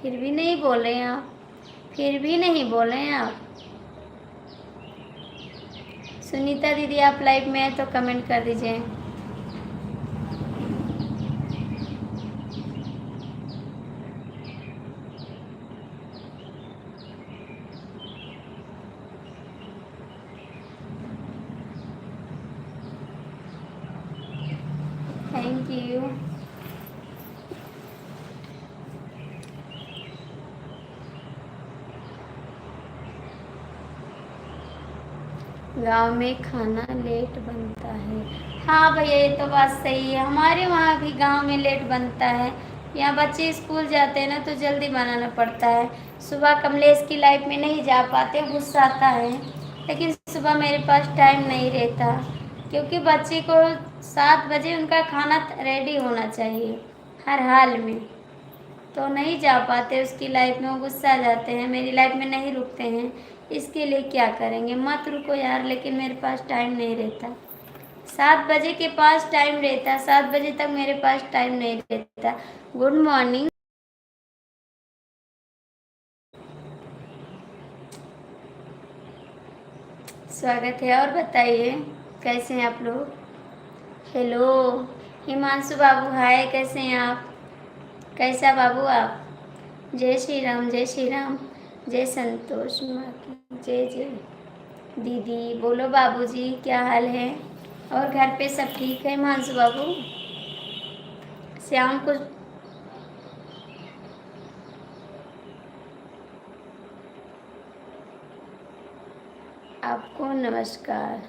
फिर भी नहीं बोले आप, फिर भी नहीं बोले आप। सुनीता दीदी आप लाइव में हैं तो कमेंट कर दीजिए। Thank you. गांव में खाना लेट बनता है, हाँ भैया ये तो बात सही है, हमारे वहाँ भी गांव में लेट बनता है। यहाँ बच्चे स्कूल जाते हैं ना तो जल्दी बनाना पड़ता है। सुबह कमलेश की लाइफ में नहीं जा पाते, गुस्सा आता है, लेकिन सुबह मेरे पास टाइम नहीं रहता, क्योंकि बच्चे को 7 बजे उनका खाना रेडी होना चाहिए हर हाल में, तो नहीं जा पाते उसकी लाइफ में, वो गुस्सा आ जाते हैं, मेरी लाइफ में नहीं रुकते हैं। इसके लिए क्या करेंगे, मत रुको यार, लेकिन मेरे पास टाइम नहीं रहता। 7 बजे के पास टाइम रहता, 7 बजे तक मेरे पास टाइम नहीं रहता। Good morning. स्वागत है। और बताइए कैसे हैं आप लोग? हेलो हिमांशु बाबू, हाय, कैसे हैं आप? कैसा बाबू आप? जय श्री राम, जय श्री राम, जय संतोष माँ की जय जय। दीदी बोलो, बाबूजी क्या हाल है? और घर पे सब ठीक है हिमांशु बाबू? श्याम को आपको नमस्कार।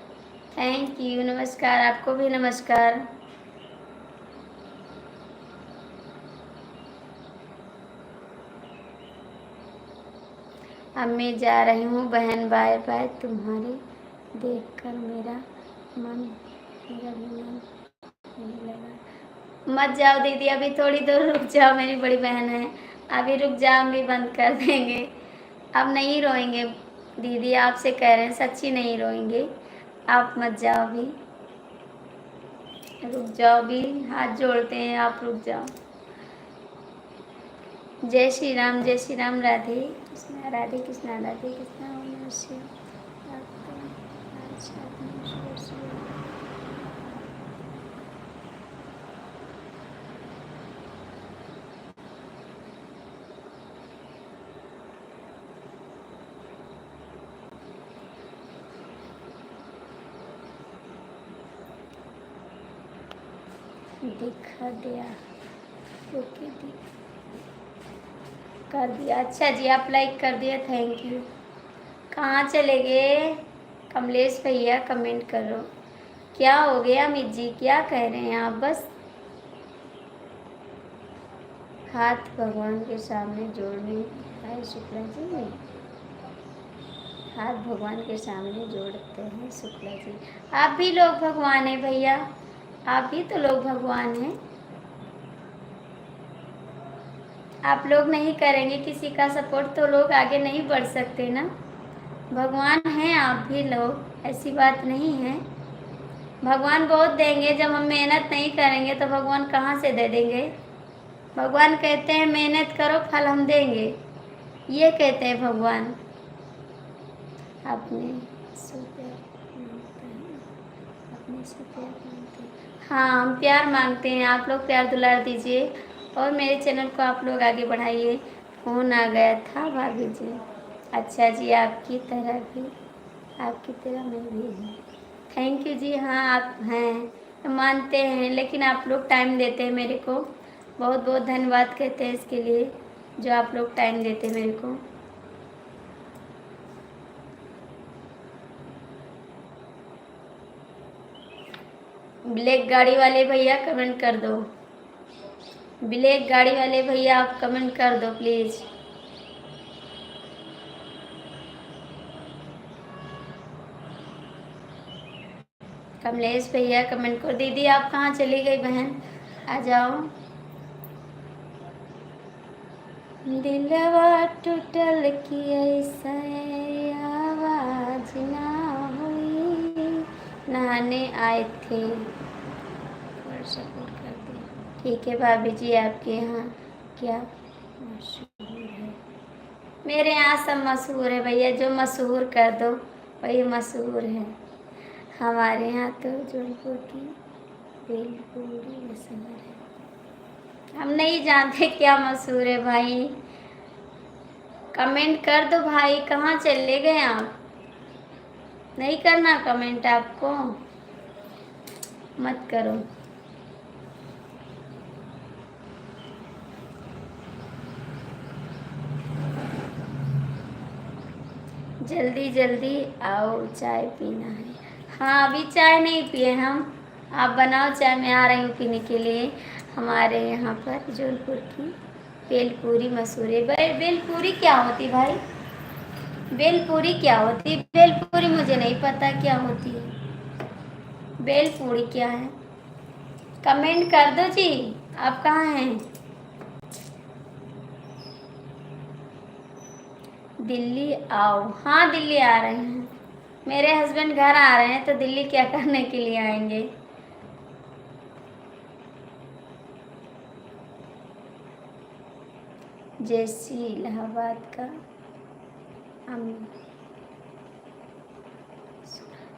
थैंक यू, नमस्कार, आपको भी नमस्कार। अब मैं जा रही हूँ बहन, बाय बाय। तुम्हारे देखकर मेरा भी मन नहीं लगा। मत जाओ दीदी, अभी थोड़ी देर रुक जाओ, मेरी बड़ी बहन है। अभी रुक जाओ, हम भी बंद कर देंगे। अब नहीं रोएंगे दीदी, आपसे कह रहे हैं, सच्ची नहीं रोएंगे। आप मत जाओ अभी, रुक जाओ अभी, हाथ जोड़ते हैं, आप रुक जाओ। जय श्री राम, जय श्री राम। राधे कृष्णा, राधे कृष्णा, राधे कृष्णा। ओम नमः शिवाय। दिखा दिया, ओके, कर दिया। अच्छा जी, आप लाइक कर दिया, थैंक यू। कहाँ चले गए कमलेश भैया? कमेंट करो। क्या हो गया अमित जी, क्या कह रहे हैं आप? बस हाथ भगवान के सामने जोड़ने है शुक्ला जी में, हाथ भगवान के सामने जोड़ते हैं शुक्ला जी। आप भी लोग भगवान हैं भैया, आप भी तो लोग भगवान हैं। आप लोग नहीं करेंगे किसी का सपोर्ट तो लोग आगे नहीं बढ़ सकते ना। भगवान हैं आप भी लोग, ऐसी बात नहीं है। भगवान बहुत देंगे, जब हम मेहनत नहीं करेंगे तो भगवान कहाँ से दे देंगे? भगवान कहते हैं मेहनत करो, फल हम देंगे, ये कहते हैं भगवान। अपने से प्यार मांगते हैं, अपने से प्यार मांगते हैं। हाँ, हम प्यार मांगते हैं, आप लोग प्यार दुलार दीजिए और मेरे चैनल को आप लोग आगे बढ़ाइए। फ़ोन आ गया था भाभी जी। अच्छा जी, आपकी तरह भी, आपकी तरह मैं भी हूँ। थैंक यू जी। हाँ आप हैं, मानते हैं, लेकिन आप लोग टाइम देते हैं मेरे को, बहुत बहुत धन्यवाद कहते हैं इसके लिए, जो आप लोग टाइम देते हैं मेरे को। ब्लैक गाड़ी वाले भैया कमेंट कर दो, ब्लैक गाड़ी वाले भैया आप कमेंट कर दो प्लीज़। कमलेश भैया कमेंट करो। दीदी आप कहाँ चली गई बहन, आ जाओ। दिलवा टूटल की ऐसा आवाज ना हुई, नहाने आए थे, सपोर्ट कर दिया। ठीक है भाभी जी, आपके यहाँ क्या मशहूर है? मेरे यहाँ सब मशहूर है भैया, जो मशहूर कर दो वही मशहूर है। हमारे यहाँ तो जौनपुर की भेलपूरी मशहूर है। हम नहीं जानते क्या मशहूर है भाई, कमेंट कर दो भाई। कहाँ चले गए आप? नहीं करना कमेंट आपको, मत करो। जल्दी जल्दी आओ, चाय पीना है। हाँ अभी चाय नहीं पिए हम, आप बनाओ चाय, मैं आ रही हूँ पीने के लिए। हमारे यहाँ पर जौनपुर की भेलपूरी मशहूर है। भेलपूरी क्या होती भाई? भेलपूरी क्या होती है? भेलपूरी मुझे नहीं पता क्या होती है। भेलपूरी क्या है? कमेंट कर दो जी, आप कहाँ हैं? दिल्ली आओ। हाँ दिल्ली आ रहे हैं। मेरे हस्बैंड घर आ रहे हैं तो दिल्ली क्या करने के लिए आएंगे? जैसी इलाहाबाद का हम।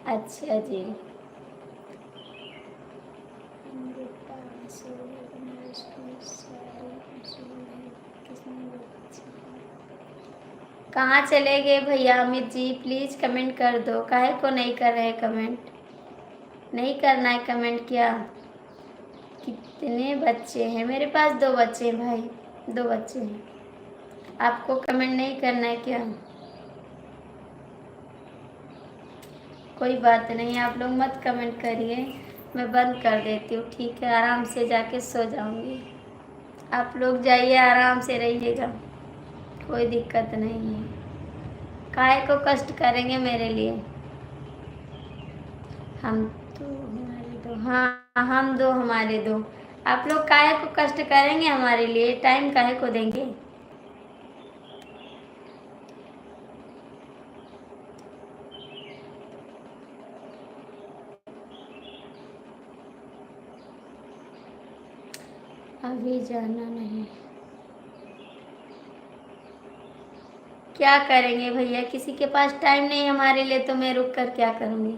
अच्छा जी। कहाँ चले गए भैया अमित जी? प्लीज़ कमेंट कर दो। काहे को नहीं कर रहे कमेंट? नहीं करना है कमेंट क्या? कितने बच्चे हैं? मेरे पास 2 बच्चे हैं भाई, 2 बच्चे हैं। आपको कमेंट नहीं करना है क्या? कोई बात नहीं, आप लोग मत कमेंट करिए, मैं बंद कर देती हूँ, ठीक है? आराम से जाके सो जाऊँगी। आप लोग जाइए, आराम से रहिएगा, कोई दिक्कत नहीं है। काहे को कष्ट करेंगे मेरे लिए? हम तो हमारे दो, हाँ हम दो हमारे दो। आप लोग काहे को कष्ट करेंगे हमारे लिए? टाइम काहे को देंगे? अभी जाना नहीं। क्या करेंगे भैया? किसी के पास टाइम नहीं हमारे लिए, तो मैं रुक कर क्या करूँगी?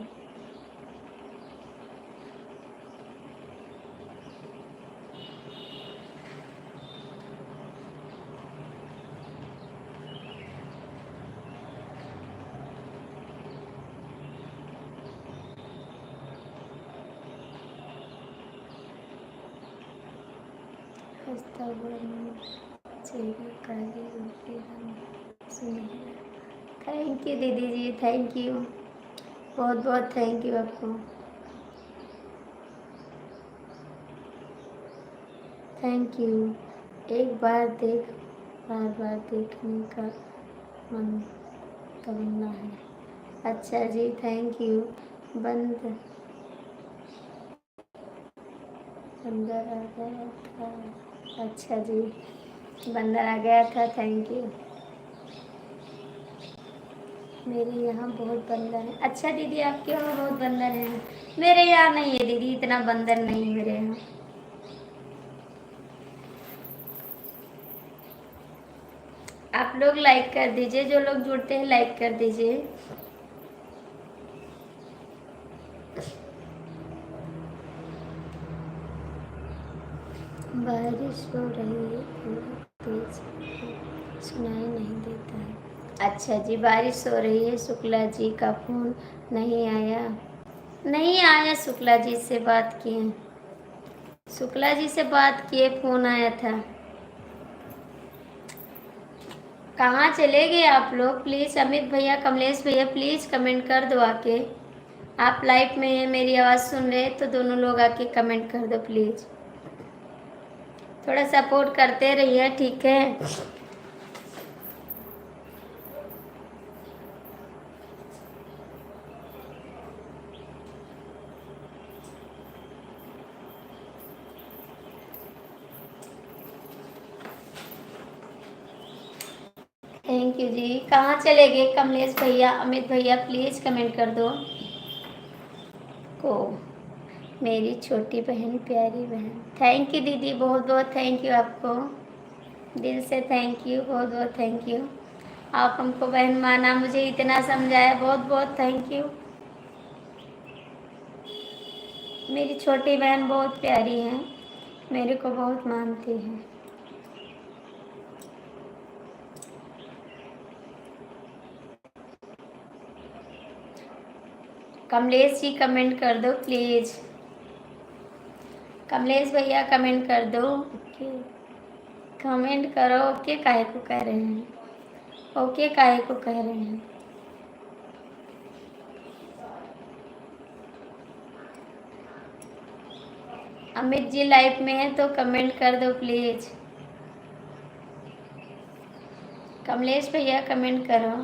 हंसता हुआ नूर, चेहरे काली रोटी रंग सुनहरा। थैंक यू दीदी जी, थैंक यू, बहुत बहुत थैंक यू आपको। Thank you. एक बार देख बार बार देखने का मन तमन्ना है। अच्छा जी, थैंक यू। बंद बंदर आ गया था। अच्छा जी, बंदर आ गया था, थैंक यू। मेरे यहाँ बहुत बंदर हैं। अच्छा दीदी, आपके यहाँ बहुत बंदर हैं? मेरे यहाँ नहीं है दीदी, इतना बंदर नहीं है मेरे यहाँ। आप लोग लाइक कर दीजिए, जो लोग जुड़ते हैं लाइक कर दीजिए। बारिश हो रही है, थोड़ा तेज सुनाई नहीं देता है। अच्छा जी, बारिश हो रही है। शुक्ला जी का फोन नहीं आया? नहीं आया, शुक्ला जी से बात किए, शुक्ला जी से बात किए, फोन आया था। कहाँ चले गए आप लोग? प्लीज़ अमित भैया, कमलेश भैया, प्लीज़ कमेंट कर दो आके। आप लाइव में हैं, मेरी आवाज़ सुन रहे हैं, तो दोनों लोग आके कमेंट कर दो प्लीज़। थोड़ा सपोर्ट करते रहिए, ठीक है? थैंक यू जी। कहाँ चले गए कमलेश भैया, अमित भैया, प्लीज़ कमेंट कर दो। को मेरी छोटी बहन, प्यारी बहन, थैंक यू दीदी, बहुत बहुत थैंक यू आपको, दिल से थैंक यू, बहुत बहुत थैंक यू। आप हमको बहन माना, मुझे इतना समझाया, बहुत बहुत थैंक यू। मेरी छोटी बहन बहुत प्यारी है, मेरे को बहुत मानती है। कमलेश जी कमेंट कर दो प्लीज़, कमलेश भैया कमेंट कर दो। ओके, कमेंट करो। ओके काहे को कह रहे हैं? ओके काहे को कह रहे हैं? अमित जी लाइव में है तो कमेंट कर दो प्लीज़। कमलेश भैया कमेंट करो।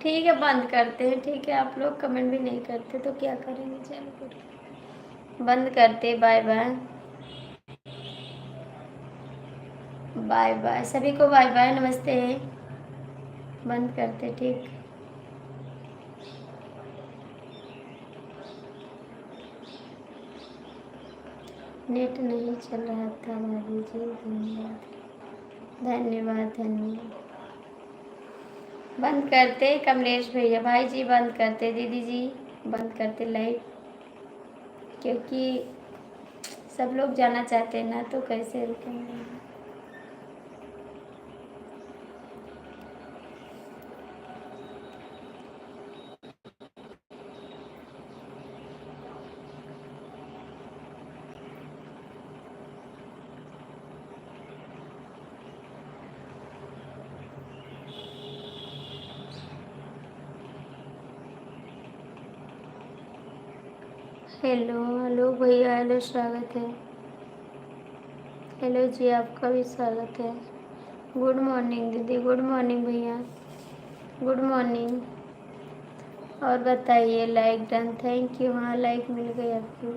ठीक है, बंद करते हैं। ठीक है, आप लोग कमेंट भी नहीं करते तो क्या करेंगे। चलो बंद करते। Bye bye. बाय बाय सभी को, बाय बाय, नमस्ते। बंद करते। ठीक, नेट नहीं चल रहा था भाभी जी। धन्यवाद धन्यवाद धन्यवाद। बंद करते कमलेश भैया। भाई जी बंद करते। दीदी जी बंद करते लाइव, क्योंकि सब लोग जाना चाहते हैं ना, तो कैसे रुकेंगे। हेलो हेलो भैया, हेलो, स्वागत है। हेलो जी, आपका भी स्वागत है। गुड मॉर्निंग दीदी, गुड मॉर्निंग भैया, गुड मॉर्निंग। और बताइए, लाइक डन, थैंक यू। हाँ, लाइक मिल गई आपको।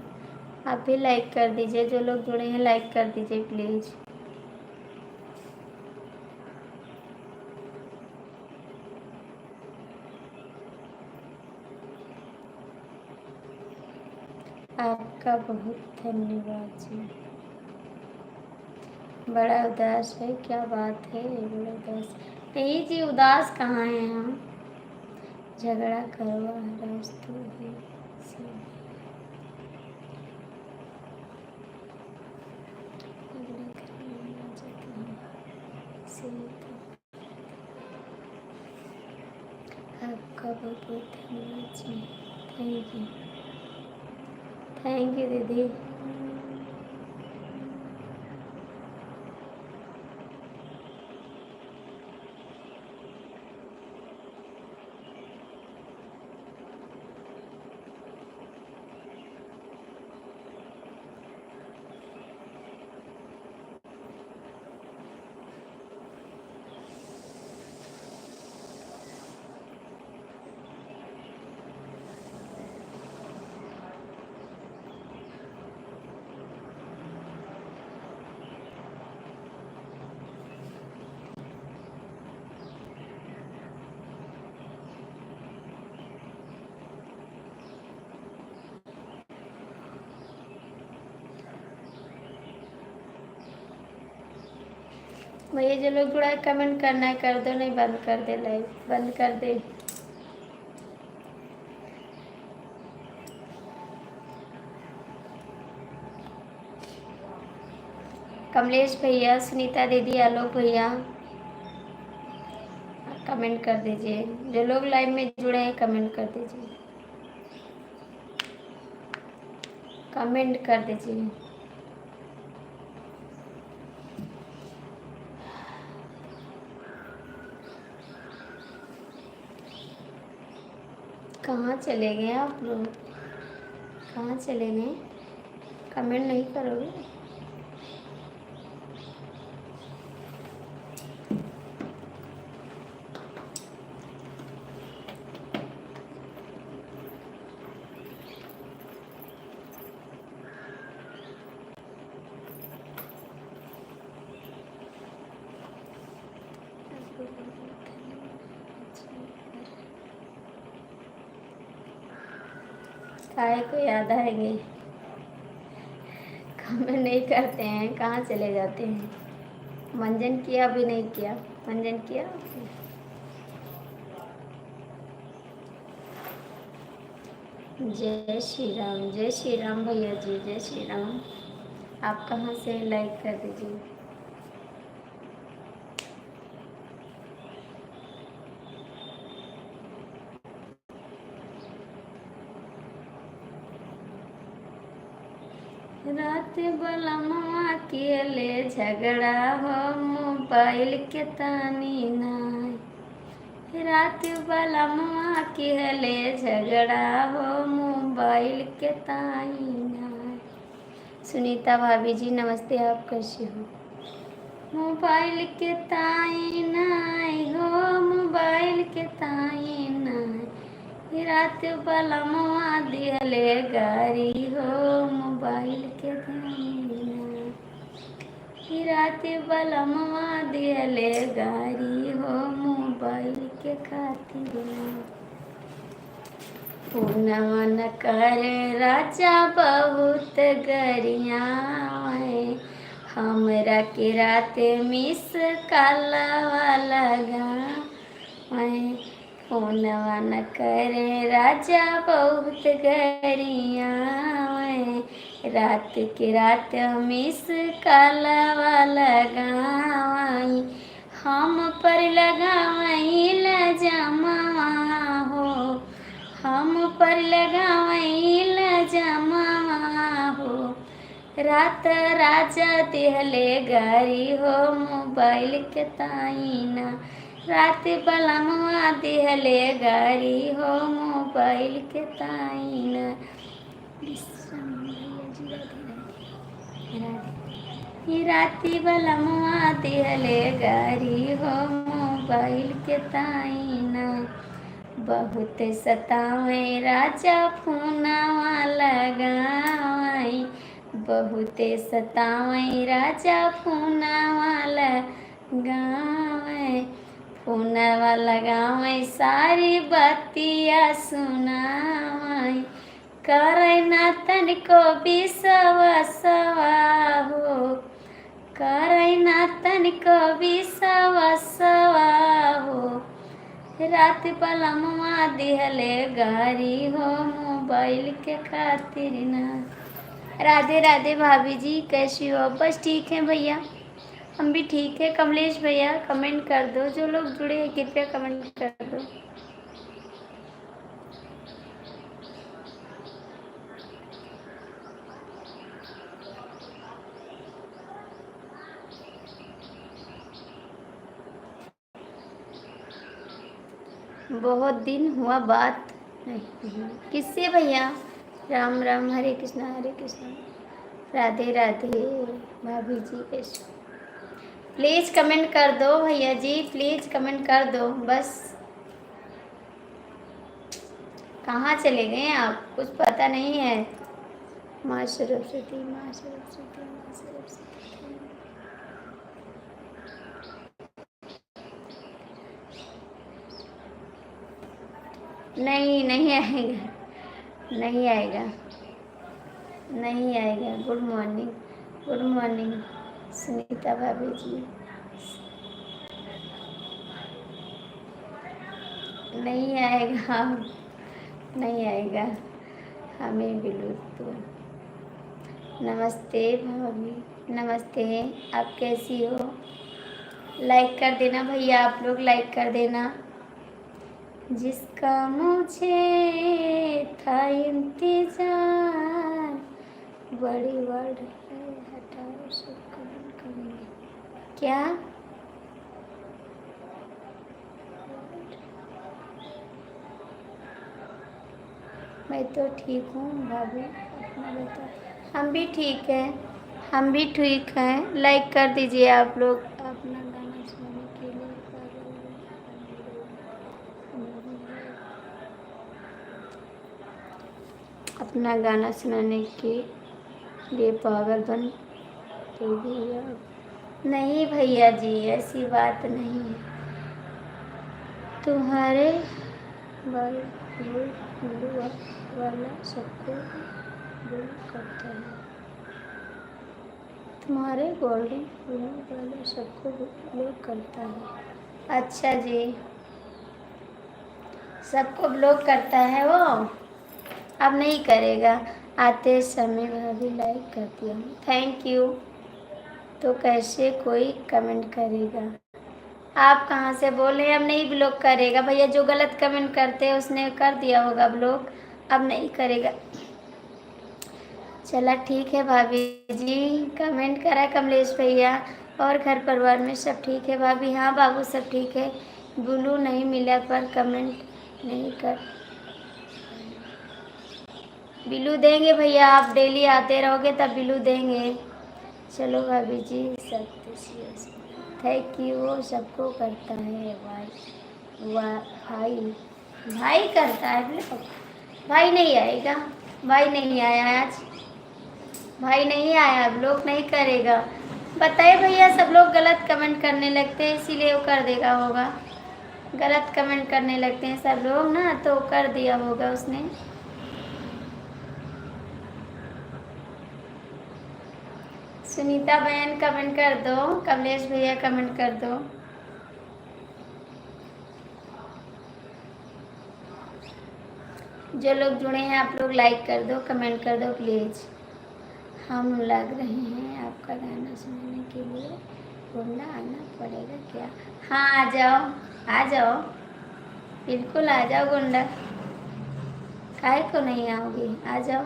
आप भी लाइक कर दीजिए, जो लोग जुड़े हैं लाइक कर दीजिए प्लीज़। आपका बहुत धन्यवाद जी। बड़ा उदास है, क्या बात है। बड़ा उदास नहीं जी, उदास कहाँ हैं हम। झगड़ा करवा राज तो है सब। झगड़ा करवा जाते हैं सही तो। आपका बहुत बहुत धन्यवाद जी। थैंक यू, थैंक यू दीदी। भैया जो लोग जुड़ा है कमेंट करना है कर दो, नहीं बंद कर दे, लाइव बंद कर दे। कमलेश भैया, सुनीता दीदी, आलोक भैया, कमेंट कर दीजिए। जो लोग लाइव में जुड़े हैं कमेंट कर दीजिए, कमेंट कर दीजिए। कहाँ चले गए आप लोग, कहाँ चले गए। कमेंट नहीं करोगे। काहे को याद आएंगे, कमेंट नहीं करते हैं, कहाँ चले जाते हैं। मंजन किया, अभी नहीं किया। मंजन किया। जय श्री राम, जय श्री राम भैया जी, जय श्री राम। आप कहाँ से, लाइक कर दीजिए। रात बलमा के ले झगड़ा हो, मोबाइल के तानी नाय। रात बलमा के ले झगड़ा हो, मोबाइल के ताई नाय। सुनीता भाभी जी नमस्ते, आप कैसे हो। मोबाइल के ताई नाय हो, मोबाइल के ताई रात बलमवा दिहले गारी हो मोबाइल के ध्यान। रात बलमवा दिहले गारी हो मोबाइल के खातिर। पूनवा न करे राजा बहुत गरिया हमरा के रात मिस काला लगा। पूनवा न करे राजा बहुत गरिया रात के रात मिस काला लगाई। हम पर लगावई लजमा हो हम पर लगावई लजमा हो। रात राजा दिहले गारी हो मोबाइल के ताईना। रात बलमवा दिहले गारी हो मोबाइल के ताईना। राती बलमवा दिहले गारी हो मोबाइल के ताईना। बहुत सतावे राजा फोनवा लगाई। बहुत सतावे राजा फोनवा लगावे। फोनवा लगावे सारी बतिया सुनाई। करे ना तनिको विश्वासवा हो करे ना तनिको विश्वासवा हो। रात बलमवा दिहले गारी हो मोबाइल के खातिर ना। राधे राधे भाभी जी, कैसी हो? बस ठीक है भैया, हम भी ठीक है। कमलेश भैया कमेंट कर दो, जो लोग जुड़े हैं कृपया कमेंट कर दो। बहुत दिन हुआ बात नहीं। किससे भैया? राम राम, हरे कृष्णा हरे कृष्णा। राधे राधे भाभी जी, कैसे? प्लीज़ कमेंट कर दो भैया जी, प्लीज़ कमेंट कर दो। बस कहाँ चले गए आप? कुछ पता नहीं है। माँ सरस्वती माँ सरस्वती माँ सरस्वती। नहीं नहीं आएगा, नहीं आएगा, नहीं आएगा। Good morning, good morning Sunita भाभी जी। नहीं आएगा, नहीं आएगा। हमें बिलू तो। नमस्ते भाभी, नमस्ते। आप कैसी हो? लाइक कर देना भैया, आप लोग लाइक कर देना। जिसका मुझे था इंतजार बड़ी वर्ड है, हटाओ सब कमेंट करेंगे क्या? मैं तो ठीक हूँ भाभी, अपना बता। हम भी ठीक हैं, हम भी ठीक हैं। लाइक कर दीजिए आप लोग। अपना गाना सुनने के लिए अपना गाना सुनाने के लिए पागल बन तो भैया। नहीं भैया जी, ऐसी बात नहीं है। तुम्हारे बाल ब्लू वाला सबको ब्लू करता है। तुम्हारे गोल्डन ब्लू वाला सबको ब्लू करता है। अच्छा जी, सबको ब्लॉक करता है वो, अब नहीं करेगा। आते समय भाभी लाइक कर दिया, थैंक यू। तो कैसे कोई कमेंट करेगा? आप कहाँ से बोले? अब नहीं ब्लॉक करेगा भैया। जो गलत कमेंट करते हैं उसने कर दिया होगा ब्लॉक, अब नहीं करेगा। चला ठीक है भाभी जी, कमेंट करा कमलेश भैया। और घर परिवार में सब ठीक है भाभी? हाँ बाबू सब ठीक है। ब्लू नहीं मिला पर कमेंट नहीं कर। बिल्लू देंगे भैया, आप डेली आते रहोगे तब बिल्लू देंगे। चलो भाभी जी, थैंक यू। वो सबको करता है भाई, वाह भाई। भाई करता है ब्लॉक। भाई नहीं आएगा, भाई नहीं आया आज, भाई नहीं आया, ब्लॉक नहीं करेगा। बताइए भैया, सब लोग गलत कमेंट करने लगते हैं इसीलिए वो कर देगा होगा। गलत कमेंट करने लगते हैं सब लोग ना, तो कर दिया होगा उसने। सुनीता बहन कमेंट कर दो, कमलेश भैया कमेंट कर दो। जो लोग जुड़े हैं आप लोग लाइक कर दो, कमेंट कर दो प्लीज़। हम लग रहे हैं आपका गाना सुनने के लिए, गुंडा आना पड़ेगा क्या? हाँ आ जाओ, आ जाओ, बिल्कुल आ जाओ गुंडा, काहे को नहीं आओगे, आ जाओ।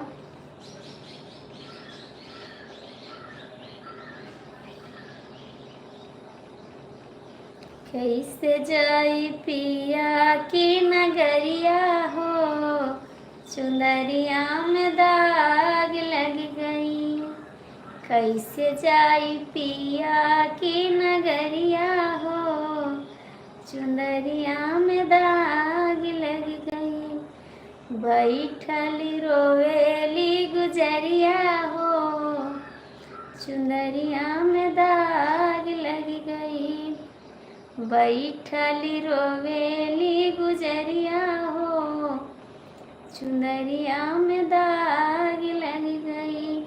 कैसे जाई पिया की नगरिया हो, चुनरिया में दाग लग गई। कैसे जाई पिया की नगरिया हो, चुनरिया में दाग लग गई। बैठली रोवेली गुजरिया हो, चुनरिया में दाग लग गई। बैठली रोवेली गुजरिया हो, चुनरिया में दाग लग गई।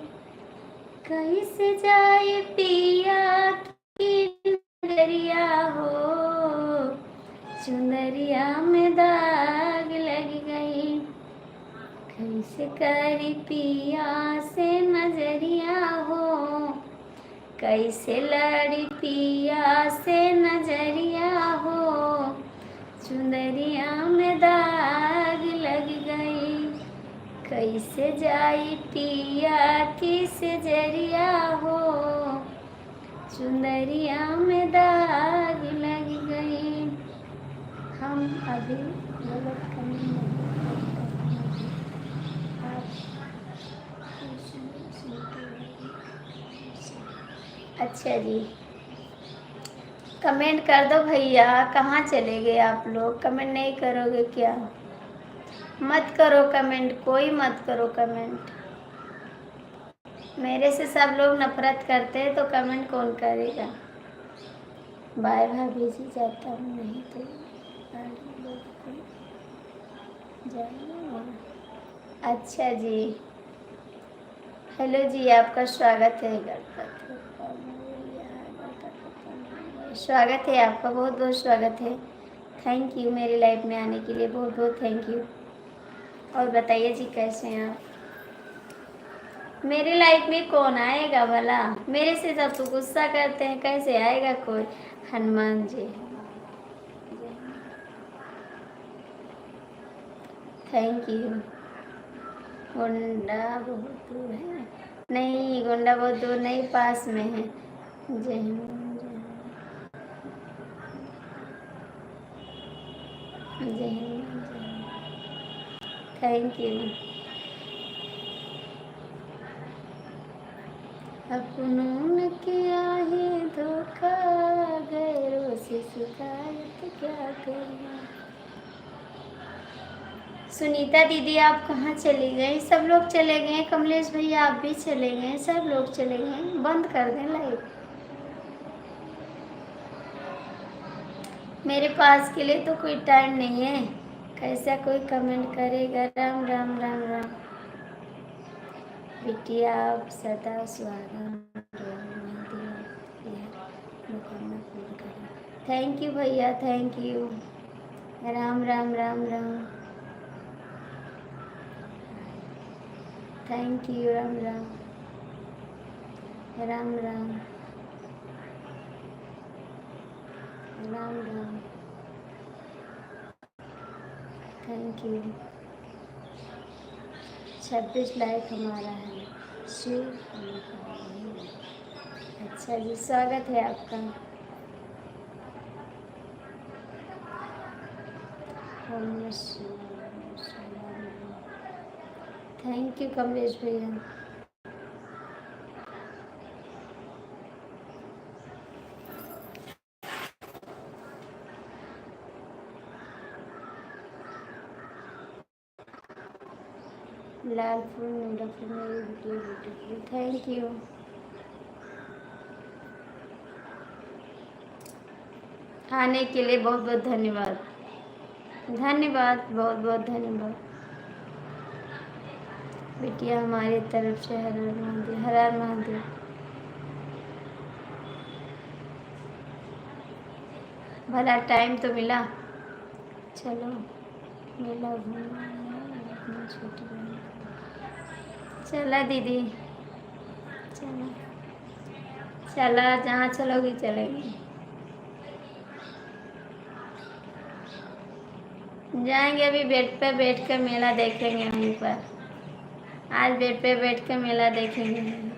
कैसे जाए पिया की नगरिया हो, चुनरिया में दाग लग गई। कैसे करी पिया से नजरिया हो, कैसे लड़ी पिया से नजरिया हो, चुनरिया में दाग लग गई। कैसे जाई पिया की सेजरिया हो, चुनरिया में दाग लग गई। हम अभी गलत कमेंट नहीं करते, आप अच्छा जी, कमेंट कर दो भैया। कहाँ चले गए आप लोग, कमेंट नहीं करोगे क्या? मत करो कमेंट, कोई मत करो कमेंट। मेरे से सब लोग नफरत करते हैं तो कमेंट कौन करेगा? बाय भाभी जी, जाता हूँ नहीं तो अच्छा जी, हेलो जी, आपका स्वागत है। स्वागत है आपका, बहुत बहुत स्वागत है। थैंक यू मेरी लाइफ में आने के लिए, बहुत बहुत थैंक यू। और बताइए जी, कैसे हैं आप? मेरी लाइफ में कौन आएगा भला? मेरे से सब तो गुस्सा करते हैं, कैसे आएगा कोई? Hanuman ji, thank you. गोंडा बहुत दूर है? नहीं, गोंडा बहुत दूर नहीं, पास में है। जय हिंद, जय हिंद, थैंक यू। अपनों ने किया है धोखा, गैरों से शिकायत क्या करना। सुनीता दीदी आप कहाँ चली गई? सब लोग चले गए, कमलेश भैया आप भी चले गए, सब लोग चले गए, बंद कर दें लाइव। मेरे पास के लिए तो कोई टाइम नहीं है, कैसा कोई कमेंट करेगा? राम राम राम राम। बिटिया आप सदा सुहागन थैंक यू भैया, thank you. Ram Ram Ram Ram, thank you. Ram Ram Ram Ram Ram Ram, thank you. 26 like हमारा है, शिव। अच्छा जी, स्वागत है आपका। थैंक यू कमलेश भैया। लालपुर नूरापुर में ये वीडियो ब्यूटीफुल, थैंक यू। आने के लिए बहुत बहुत धन्यवाद, धन्यवाद, बहुत बहुत धन्यवाद। बिटिया हमारी तरफ से हर हर महादेव, हर हर महादेव। भला टाइम तो मिला, चलो मेला घूमना अपनी छोटी बहन। चला दीदी, चलो चला, जहाँ चलोगी चलेंगे। जाएंगे अभी बेड पे बैठ कर मेला देखेंगे वहीं पर। आज बेड पे बैठ कर मेला देखेंगे।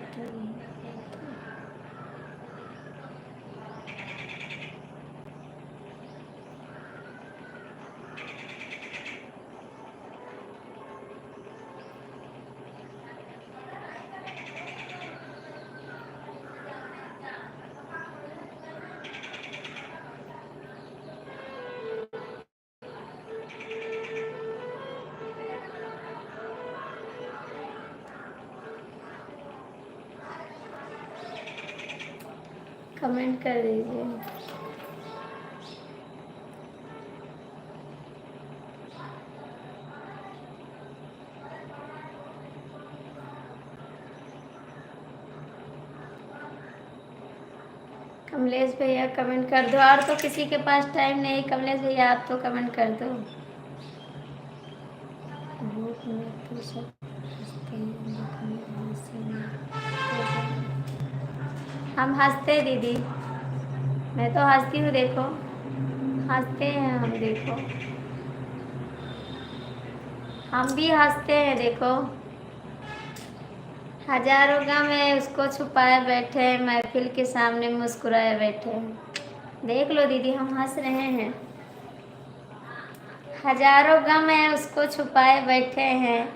कमेंट कर दीजिए। कमलेश भैया कमेंट कर दो, और तो किसी के पास टाइम नहीं। कमलेश भैया आप तो कमेंट कर दो। भूख में तो सब हंसते हैं, हम हंसते दीदी, मैं तो हंसती हूँ, देखो हंसते हैं हम, देखो हम भी हंसते हैं, देखो हजारों गम है उसको छुपाए बैठे हैं, महफिल के सामने मुस्कुराए बैठे हैं। देख लो दीदी, हम हंस रहे हैं। हजारों गम है उसको छुपाए बैठे हैं,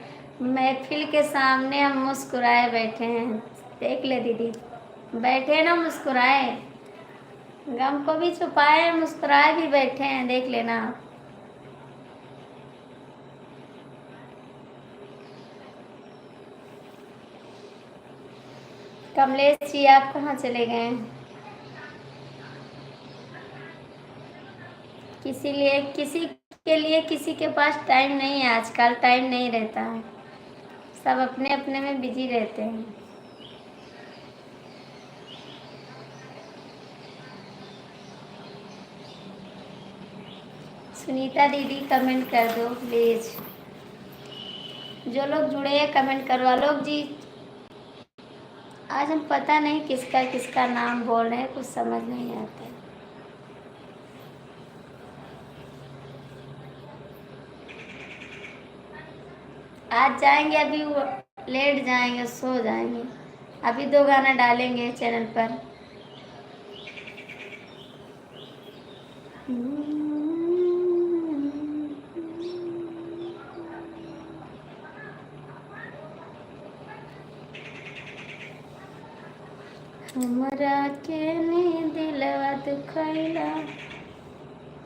महफिल के सामने हम मुस्कुराए बैठे हैं। देख ले दीदी, बैठे ना मुस्कुराए, गम को भी छुपाए, मुस्कुराए भी बैठे हैं, देख लेना। कमलेश जी आप कहाँ चले गए? किसी के लिए किसी के पास टाइम नहीं है, आजकल टाइम नहीं रहता है, सब अपने अपने में बिजी रहते हैं। सुनीता दीदी कमेंट कर दो प्लीज, जो लोग जुड़े हैं कमेंट करवा लो जी। आज हम पता नहीं किसका किसका नाम बोल रहे हैं, कुछ समझ नहीं आता है। आज जाएंगे, अभी लेट जाएंगे, सो जाएंगे। अभी 2 गाना डालेंगे चैनल पर। हमरा के ने दिलवा दुखैला,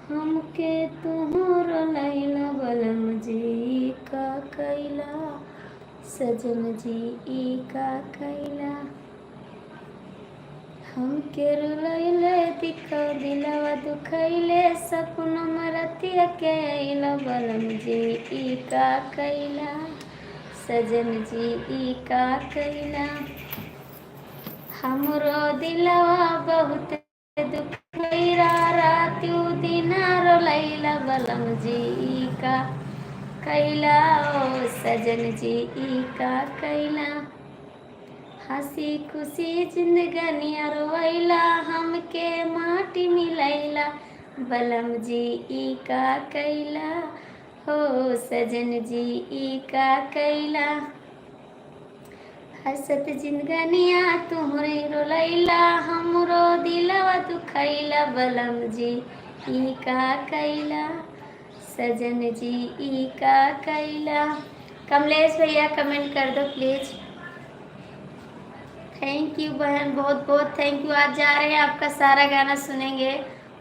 हमके तुहरो लैला, बलम जी का कैला, सजन जी ई का कैला। हमके रुलैले दिखा दिलवा दुखैले, सपना मरतिया के अइला, बलम जी ई का कैला, सजन जी ई का कैला। हमरो दिलवा बहुत दुखैरा, रात्यू दिना रोलैला, बलम जी ई का कैला, ओ सजन जी ई का कैला। हंसी खुशी जिंदगनिया रोइला, हमके माटी मिलैला, बलम जी ई का कैला, हो सजन जी ई का कैला। हसत जिंदगनिया तुहरे रोलैला, हमरो दिलवा दुखैला, बलम जी ई का कैला, सजन जी ई का कैला। कमलेश भैया कमेंट कर दो प्लीज। थैंक यू बहन, बहुत बहुत थैंक यू। आज जा रहे हैं, आपका सारा गाना सुनेंगे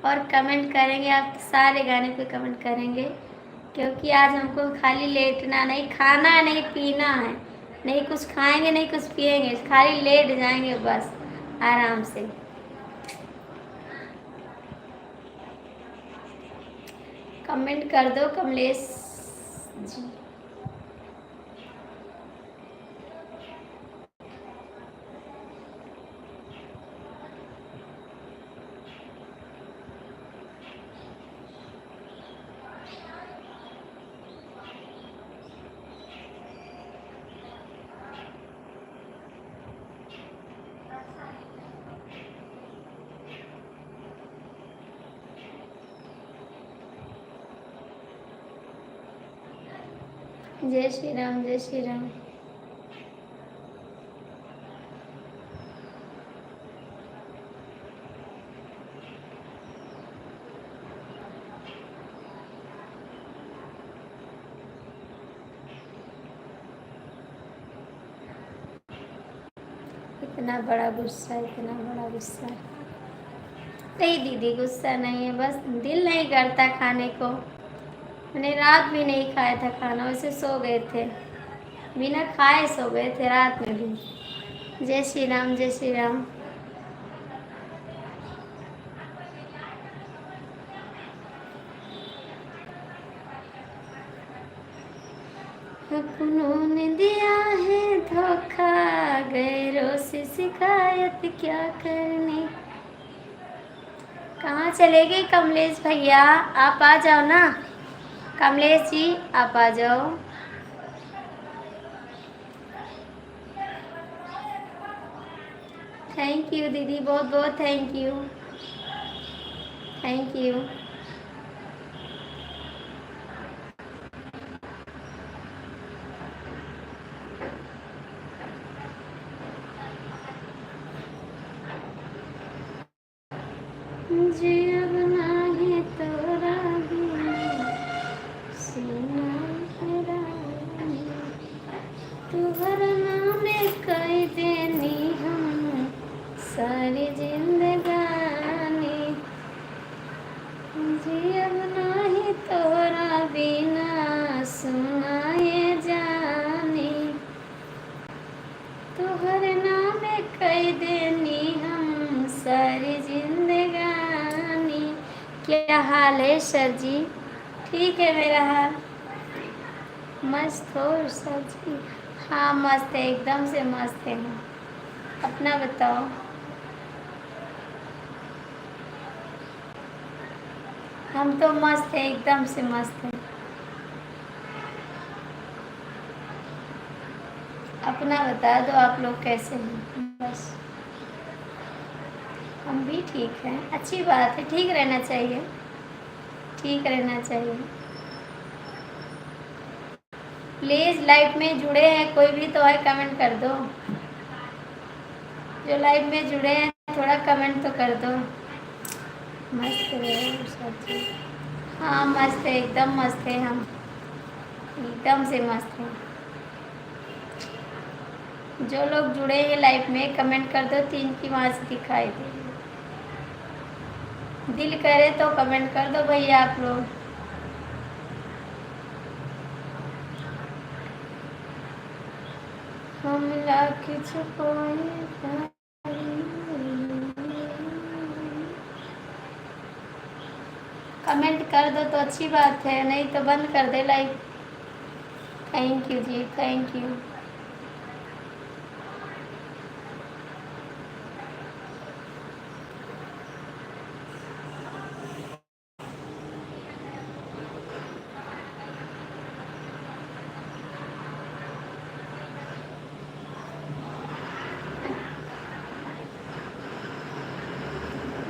और कमेंट करेंगे, आप सारे गाने पे कमेंट करेंगे। क्योंकि आज हमको खाली लेटना नहीं, खाना है नहीं पीना है, नहीं कुछ खाएंगे नहीं कुछ पिएंगे, खाली लेट जाएंगे बस आराम से। कमेंट कर दो कमलेश जी। जय श्री राम, जय श्री राम। इतना बड़ा गुस्सा, इतना बड़ा गुस्सा। नहीं दीदी गुस्सा नहीं है, बस दिल नहीं करता खाने को। मैंने रात भी नहीं खाया था खाना, वैसे सो गए थे, बिना खाए सो गए थे रात में भी। जय श्री राम, जय श्री राम। अपनों ने दिया है धोखा, गैरों से शिकायत क्या करनी। कहाँ चले गए कमलेश भैया, आप आ जाओ ना। कमलेश जी आप आ जाओ। थैंक यू दीदी, बहुत बहुत थैंक यू, थैंक यू। मुझे अब नाही तोरा बिना सीना मेरा, तुहरा नाम कह देनी हम सारी जिंदगानी। मुझे अब नाही तोरा बिना सुनाए जानी, तुहरे नाम कह देनी हम सारी जिंदगानी। क्या हाल है सर जी? ठीक है मेरा हाल। मस्त हो सर जी? हाँ मस्त है, एकदम से मस्त है। अपना बताओ। हम तो मस्त है, एकदम से मस्त है। अपना बता दो आप लोग कैसे हैं बस। हम भी ठीक हैं, अच्छी बात है, ठीक रहना चाहिए, ठीक रहना चाहिए। प्लीज़ लाइव में जुड़े हैं कोई भी तो है कमेंट कर दो। जो लाइव में जुड़े हैं थोड़ा कमेंट तो कर दो। मस्त है सच्ची। हाँ मस्त है, एकदम मस्त है, हम एकदम से मस्त हैं। जो लोग जुड़े हैं लाइव में कमेंट कर दो, 3 की वहाँ से दिखाई दे। दिल करे तो कमेंट कर दो भैया आप लोग। हम लाख छुपाए कमेंट कर दो तो अच्छी बात है, नहीं तो बंद कर दे live. Thank you ji, thank you.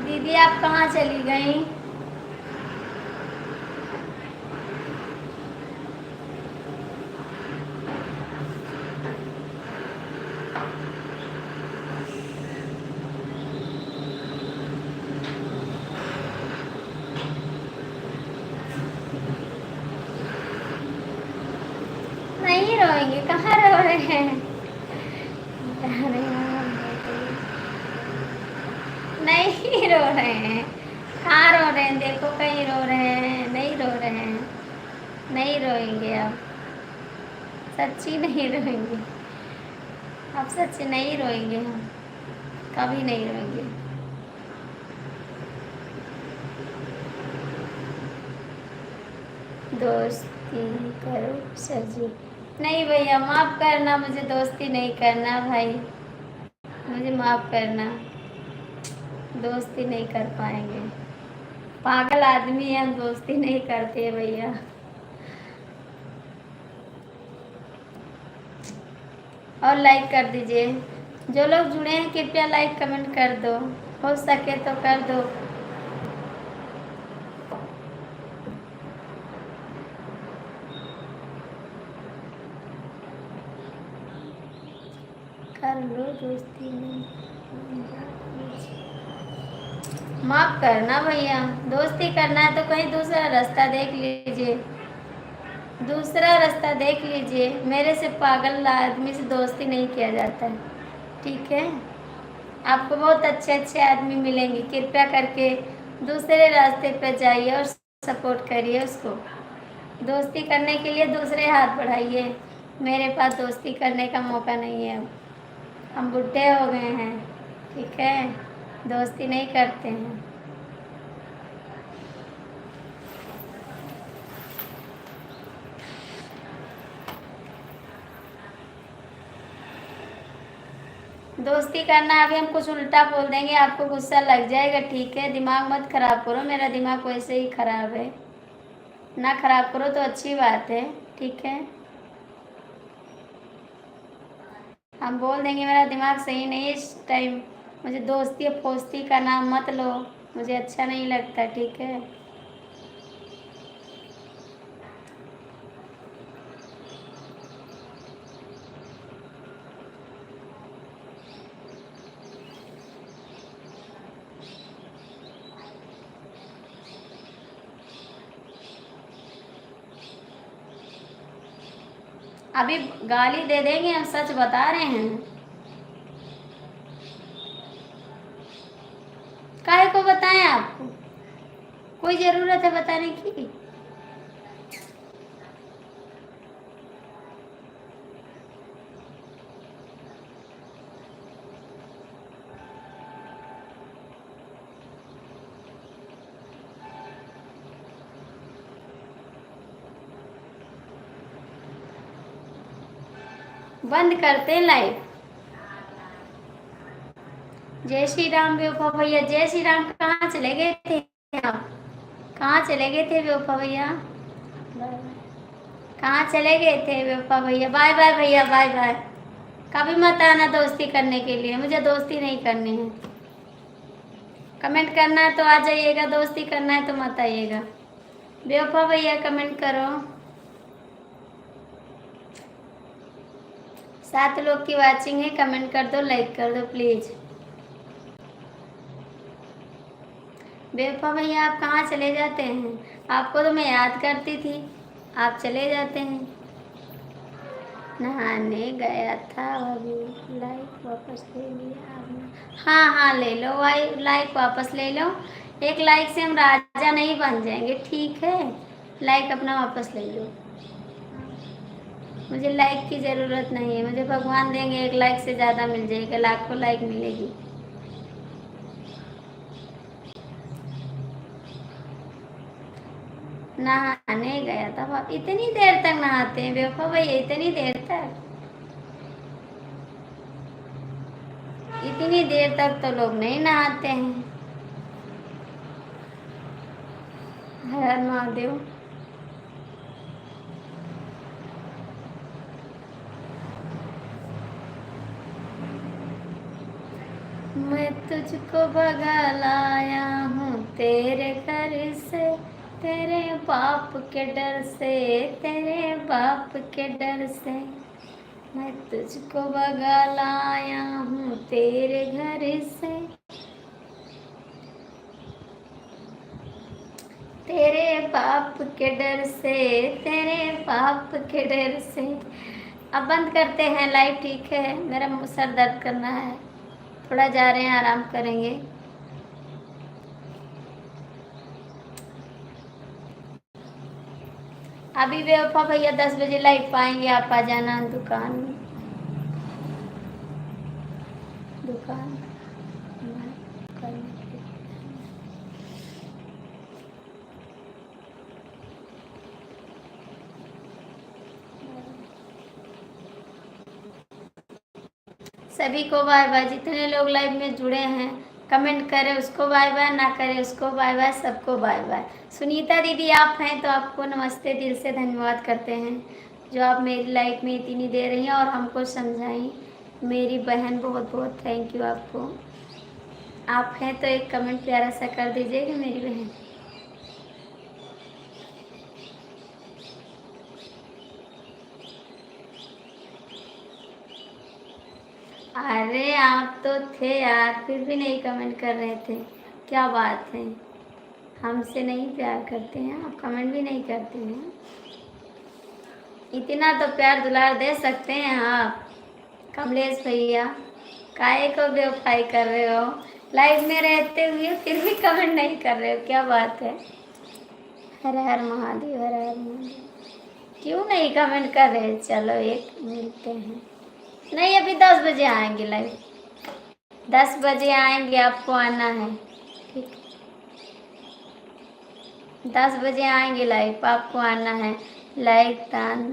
दीदी आप कहाँ चली गई? नहीं रोएंगे, कहाँ रो रहे हैं? नहीं रो रहे हैं, कहाँ रो रहे हैं? देखो कहीं रो रहे हैं, नहीं रो रहे हैं, नहीं रोएंगे अब, सच्ची नहीं रोएंगे, अब सच्ची नहीं रोएंगे हम, कभी नहीं रोएंगे। दोस्ती करो सर जी। नहीं भैया, माफ़ करना, मुझे दोस्ती नहीं करना भाई, मुझे माफ़ करना, दोस्ती नहीं कर पाएंगे, पागल आदमी है हम, दोस्ती नहीं करते भैया। और लाइक कर दीजिए, जो लोग जुड़े हैं कृपया लाइक कमेंट कर दो, हो सके तो कर दो। कर लो दोस्ती में, माफ करना भैया, दोस्ती करना है तो कहीं दूसरा रास्ता देख लीजिए, दूसरा रास्ता देख लीजिए, मेरे से पागल आदमी से दोस्ती नहीं किया जाता है, ठीक है। आपको बहुत अच्छे अच्छे आदमी मिलेंगे, कृपया करके दूसरे रास्ते पर जाइए और सपोर्ट करिए उसको, दोस्ती करने के लिए दूसरे हाथ बढ़ाइए, मेरे पास दोस्ती करने का मौका नहीं है, अब हम बुढ़े हो गए हैं, ठीक है, दोस्ती नहीं करते हैं। दोस्ती करना, अभी हम कुछ उल्टा बोल देंगे आपको गुस्सा लग जाएगा, ठीक है, दिमाग मत खराब करो, मेरा दिमाग वैसे ही खराब है, ना खराब करो तो अच्छी बात है, ठीक है। हम बोल देंगे मेरा दिमाग सही नहीं है इस टाइम, मुझे दोस्ती फोस्ती का नाम मत लो, मुझे अच्छा नहीं लगता, ठीक है। अभी गाली दे देंगे, हम सच बता रहे हैं, काहे को बताएं आपको, कोई ज़रूरत है बताने की। बंद करते हैं लाइव। जय श्री राम बेवफा भैया, जय श्री राम, कहाँ चले गए थे आप, कहाँ चले गए थे बेवफा भैया, कहाँ चले गए थे बेवफा भैया, बाय बाय भैया, बाय बाय, कभी मत आना दोस्ती करने के लिए, मुझे दोस्ती नहीं करनी है, कमेंट करना है तो आ जाइएगा, दोस्ती करना है तो मत आइएगा। बेवफा भैया कमेंट करो, 7 लोग की वाचिंग है, कमेंट कर दो, लाइक कर दो प्लीज़। बेवफा भैया आप कहाँ चले जाते हैं, आपको तो मैं याद करती थी, आप चले जाते हैं। नहाने गया था अभी, लाइक वापस ले लिया आपने, हाँ हाँ ले लो भाई, लाइक वापस ले लो, एक लाइक से हम राजा नहीं बन जाएंगे, ठीक है, लाइक अपना वापस ले लो, मुझे लाइक की ज़रूरत नहीं है, मुझे भगवान देंगे 1 लाइक से ज़्यादा मिल जाएगा, लाखों लाइक मिलेगी। नहाने गया था, आप इतनी देर तक नहाते हैं बेवफा भैया, इतनी देर तक, इतनी देर तक तो लोग नहीं नहाते हैं। हर हर महादेव। मैं तुझको भगा लाया हूँ तेरे घर से, तेरे बाप के डर से, तेरे बाप के डर से, मैं तुझको भगा लाया हूँ तेरे घर से, तेरे बाप के डर से, तेरे बाप के डर से। अब बंद करते हैं लाइव, ठीक है, मेरा सर दर्द करना है, थोड़ा जा रहे हैं, आराम करेंगे। अभी बेवफा भैया 10 बजे लाइव पाएंगे, आप आ जाना दुकान में। दुकान सभी को बाय बाय। जितने लोग लाइव में जुड़े हैं कमेंट करें उसको बाय बाय, ना करें उसको बाय बाय, सबको बाय बाय। सुनीता दीदी आप हैं तो आपको नमस्ते, दिल से धन्यवाद करते हैं जो आप मेरी लाइफ में इतनी दे रही हैं और हमको समझाई। मेरी बहन बहुत बहुत थैंक यू आपको। आप हैं तो एक कमेंट प्यारा सा कर दीजिएगा मेरी बहन। अरे आप तो थे यार, फिर भी नहीं कमेंट कर रहे थे, क्या बात है। हमसे नहीं प्यार करते हैं आप, कमेंट भी नहीं करते हैं। इतना तो प्यार दुलार दे सकते हैं आप कमलेश भैया। काहे को बेवफाई कर रहे हो, लाइव में रहते हुए फिर भी कमेंट नहीं कर रहे हो, क्या बात है। हर हर महादेव, हर हर महादेव। क्यों नहीं कमेंट कर रहे, चलो एक मिलते हैं। नहीं अभी 10 बजे आएंगे लाइव, 10 बजे आएंगे, आपको आना है ठीक। 10 बजे आएंगे लाइव, आपको आना है। लाइक दान।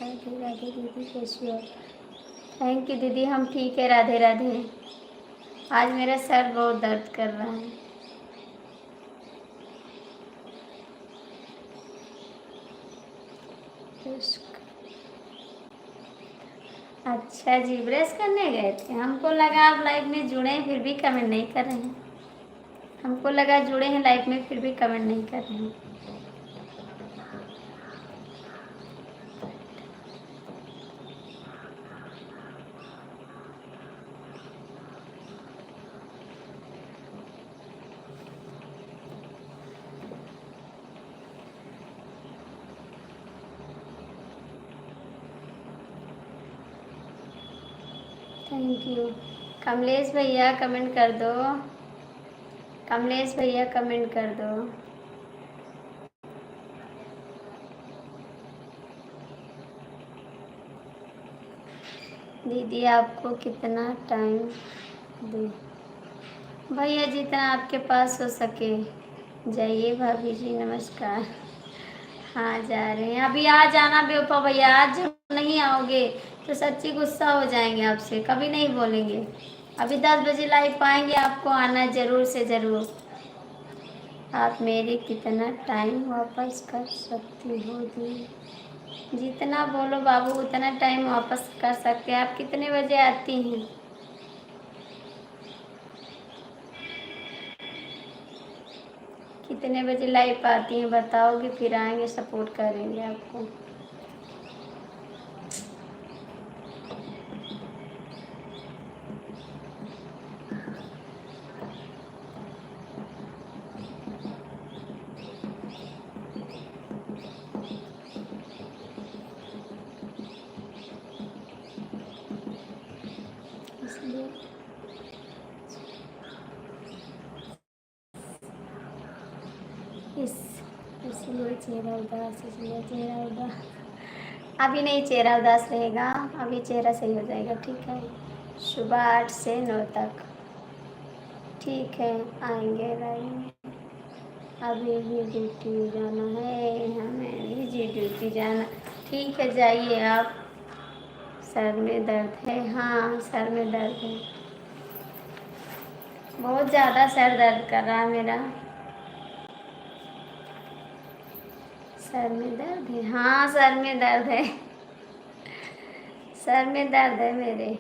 राधे राधे दीदी, कैसी हो। थैंक यू दीदी, हम ठीक है, राधे राधे। आज मेरा सर बहुत दर्द कर रहा है। अच्छा जी, ब्रश करने गए थे, हमको लगा आप लाइव में जुड़े हैं फिर भी कमेंट नहीं कर रहे हैं। हमको लगा जुड़े हैं लाइव में फिर भी कमेंट नहीं कर रहे हैं। Thank you. कमलेश भैया कमेंट कर दो, कमलेश भैया कमेंट कर दो। दीदी आपको कितना टाइम दे, भैया जितना आपके पास हो सके। जाइए भाभी जी, नमस्कार। हाँ जा रहे हैं, अभी आ जाना बेवफा भैया, आज जब नहीं आओगे तो सच्ची गुस्सा हो जाएंगे आपसे, कभी नहीं बोलेंगे। अभी 10 बजे लाइव पाएंगे, आपको आना जरूर से ज़रूर। आप मेरे कितना टाइम वापस कर सकती हो दी, जितना बोलो बाबू उतना टाइम वापस कर सकते हैं। आप कितने बजे आती हैं। कितने बजे लाइव आती हैं बताओगे, फिर आएंगे सपोर्ट करेंगे आपको। इसलिए इसलिए चेहरा उदास, इसलिए चेहरा उदास। अभी नहीं चेहरा उदास रहेगा, अभी चेहरा सही हो जाएगा, ठीक है। सुबह 8 से 9 तक, ठीक है आएंगे लाइव। अभी भी ड्यूटी जाना है, हमें भी ड्यूटी जाना, ठीक है जाइए आप। सर में दर्द है, हाँ सर में दर्द है, बहुत ज़्यादा सर दर्द कर रहा है मेरा। सर में दर्द है, हाँ सर में दर्द है, सर में दर्द है मेरे।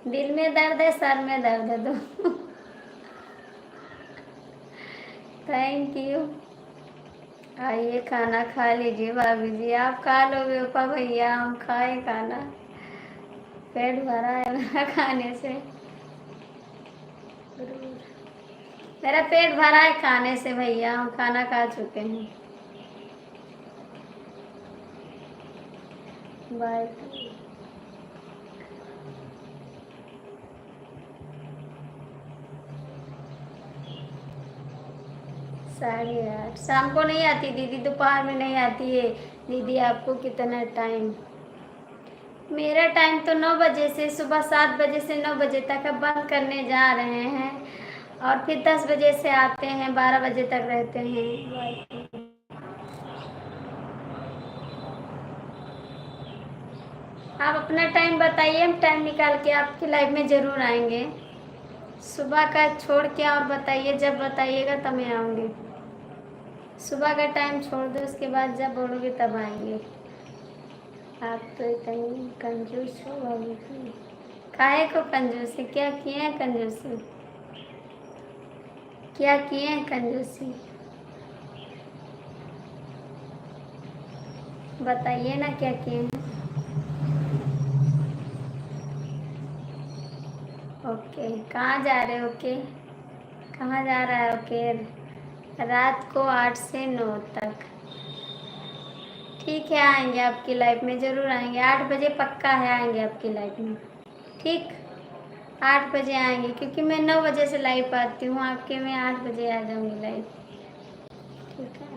दिल में दर्द है, सर में दर्द है तो थैंक यू। आइए खाना खा लीजिए भाभी जी, आप खा लो बेवफा भैया, हम खाए खाना, पेट भरा है मेरा खाने से। मेरा पेट भरा है खाने से भैया, हम खाना खा चुके हैं। बाय। 8:30 शाम को नहीं आती दीदी, दोपहर में नहीं आती है दीदी। आपको कितना टाइम? मेरा टाइम तो 9 बजे से, सुबह 7 बजे से 9 बजे तक। अब बंद करने जा रहे हैं और फिर 10 बजे से आते हैं, 12 बजे तक रहते हैं। आप अपना टाइम बताइए, हम टाइम निकाल के आपकी लाइफ में ज़रूर आएंगे। सुबह का छोड़ के और बताइए, जब बताइएगा तब मैं आऊँगी। सुबह का टाइम छोड़ दो, उसके बाद जब बोलोगे तब आएंगे। आप तो इतनी कंजूस हो अभी भी। काहे को कंजूसी? क्या किए हैं कंजूसी? क्या किए हैं कंजूसी? बताइए ना क्या किए हैं। ओके, कहाँ जा रहे हो? ओके, कहाँ जा रहा है? ओके, रात को 8 से 9 तक। ठीक है, आएंगे आपकी लाइफ में, ज़रूर आएंगे। 8 बजे पक्का है, आएंगे आपकी लाइफ में। ठीक, 8 बजे आएंगे, क्योंकि मैं 9 बजे से लाइव आती हूँ आपके, मैं 8 बजे आ जाऊँगी लाइव। ठीक है,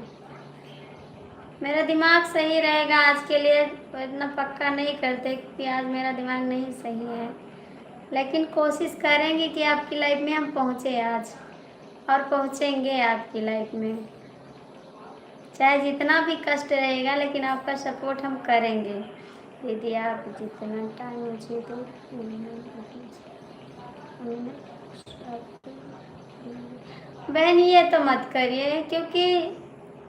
मेरा दिमाग सही रहेगा आज के लिए। इतना पक्का नहीं करते क्योंकि आज मेरा दिमाग नहीं सही है, लेकिन कोशिश करेंगे कि आपकी लाइफ में हम पहुँचे आज, और पहुँचेंगे आपकी लाइफ में। चाहे जितना भी कष्ट रहेगा, लेकिन आपका सपोर्ट हम करेंगे दीदी। आप जितना टाइम मुझे दो। बहन ये तो मत करिए, क्योंकि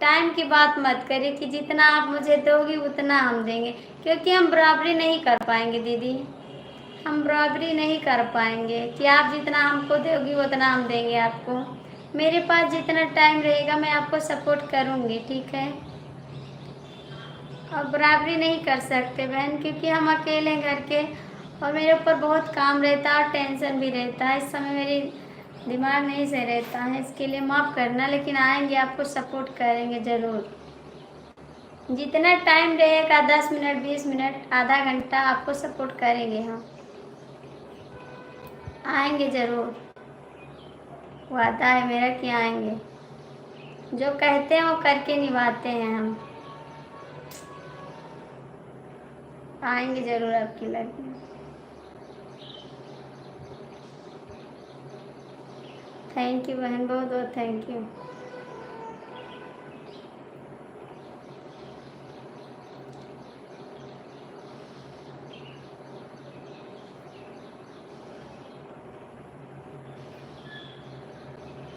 टाइम की बात मत करिए कि जितना आप मुझे दोगी उतना हम देंगे, क्योंकि हम बराबरी नहीं कर पाएंगे दीदी। हम बराबरी नहीं कर पाएंगे कि आप जितना हमको दोगी उतना हम देंगे आपको। मेरे पास जितना टाइम रहेगा मैं आपको सपोर्ट करूँगी, ठीक है। और बराबरी नहीं कर सकते बहन, क्योंकि हम अकेले घर के, और मेरे ऊपर बहुत काम रहता है और टेंशन भी रहता है। इस समय मेरी दिमाग नहीं सही रहता है, इसके लिए माफ़ करना। लेकिन आएंगे, आपको सपोर्ट करेंगे ज़रूर। जितना टाइम रहेगा, 10 मिनट, 20 मिनट, आधा घंटा, आपको सपोर्ट करेंगे हम। आएंगे ज़रूर, वादा है मेरा कि आएंगे। जो कहते हैं वो करके निभाते हैं हम। आएंगे ज़रूर आपकी लाइफ में। थैंक यू बहन, बहुत बहुत thank you.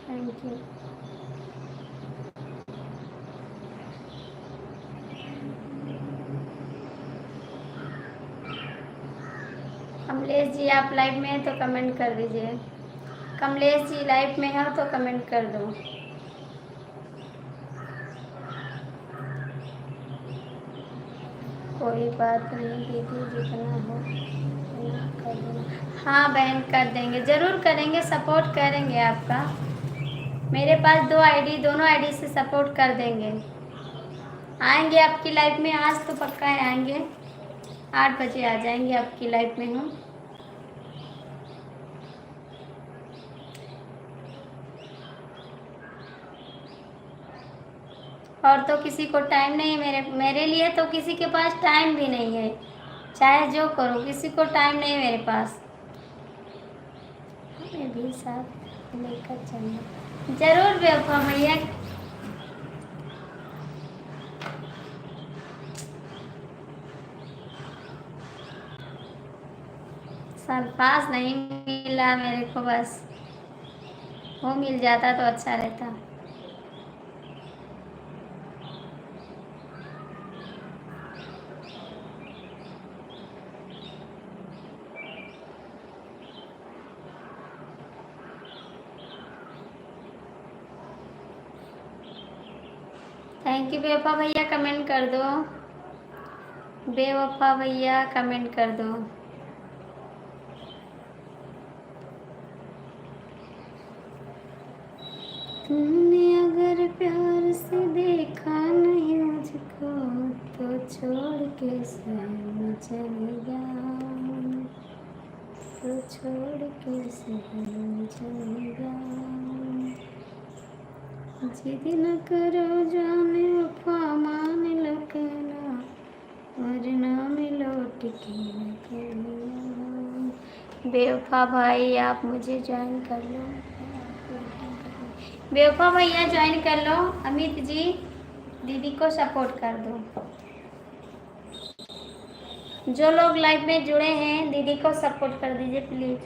Thank you. Kamlesh ji आप लाइव में हैं तो कमेंट कर दीजिए। कमलेश जी लाइव में हो तो कमेंट कर दो। कोई बात नहीं दीदी, जितना हो उतना कर देना। हाँ बहन, कर देंगे, ज़रूर करेंगे, सपोर्ट करेंगे आपका। मेरे पास 2 आईडी, दोनों आईडी से सपोर्ट कर देंगे। आएंगे आपकी लाइफ में, आज तो पक्का है आएंगे। 8 बजे आ जाएंगे आपकी लाइफ में हम। और तो किसी को टाइम नहीं है, मेरे लिए तो किसी के पास टाइम भी नहीं है। चाहे जो करो, किसी को टाइम नहीं है मेरे पास। हमें भी साथ लेकर चलना जरूर बेवफा भैया। सरपास नहीं मिला मेरे को, बस वो मिल जाता तो अच्छा रहता। थैंक यू बेवफा भैया, कमेंट कर दो। बेवफा भैया कमेंट कर दो। तुमने अगर प्यार से देखा नहीं मुझको, तो छोड़ के शहर चले जाओ, तो छोड़ के शहर चले जाओ। जिद न करो जाने वफा मान लो कहना, वरना मिलो टिके न कहना। बेवफा भाई आप मुझे ज्वाइन कर लो, बेवफा भैया ज्वाइन कर लो। अमित जी दीदी को सपोर्ट कर दो। जो लोग लाइव में जुड़े हैं दीदी को सपोर्ट कर दीजिए प्लीज।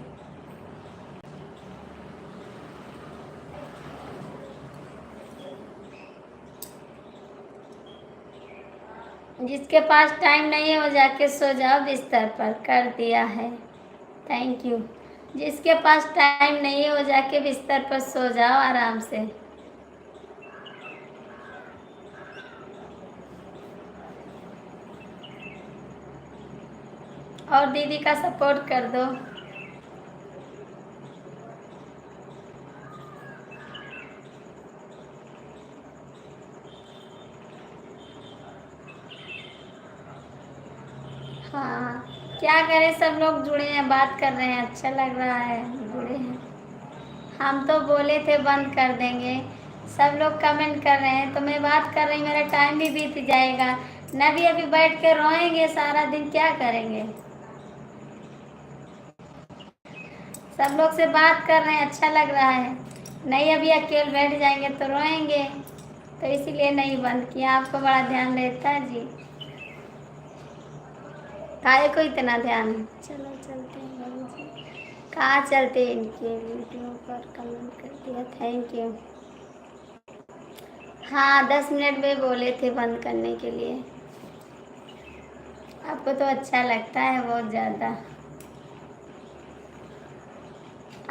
जिसके पास टाइम नहीं है वो जाके सो जाओ बिस्तर पर, कर दिया है, थैंक यू। जिसके पास टाइम नहीं है वो जाके बिस्तर पर सो जाओ आराम से। और दीदी का सपोर्ट कर दो। हाँ क्या करें, सब लोग जुड़े हैं, बात कर रहे हैं, अच्छा लग रहा है, जुड़े हैं। हम तो बोले थे बंद कर देंगे, सब लोग कमेंट कर रहे हैं तो मैं बात कर रही, मेरा टाइम भी बीत जाएगा ना। भी अभी बैठ के रोएंगे सारा दिन, क्या करेंगे। सब लोग से बात कर रहे हैं, अच्छा लग रहा है। नहीं अभी अकेले बैठ जाएंगे तो रोएंगे, तो इसीलिए नहीं बंद किया। आपको बड़ा ध्यान रहता है जी, काहे को इतना ध्यान है। चलो चलते हैं बाबू जी। कहाँ चलते हैं, इनके वीडियो पर कमेंट कर दिया, थैंक यू। हाँ 10 मिनट में बोले थे बंद करने के लिए। आपको तो अच्छा लगता है बहुत ज़्यादा।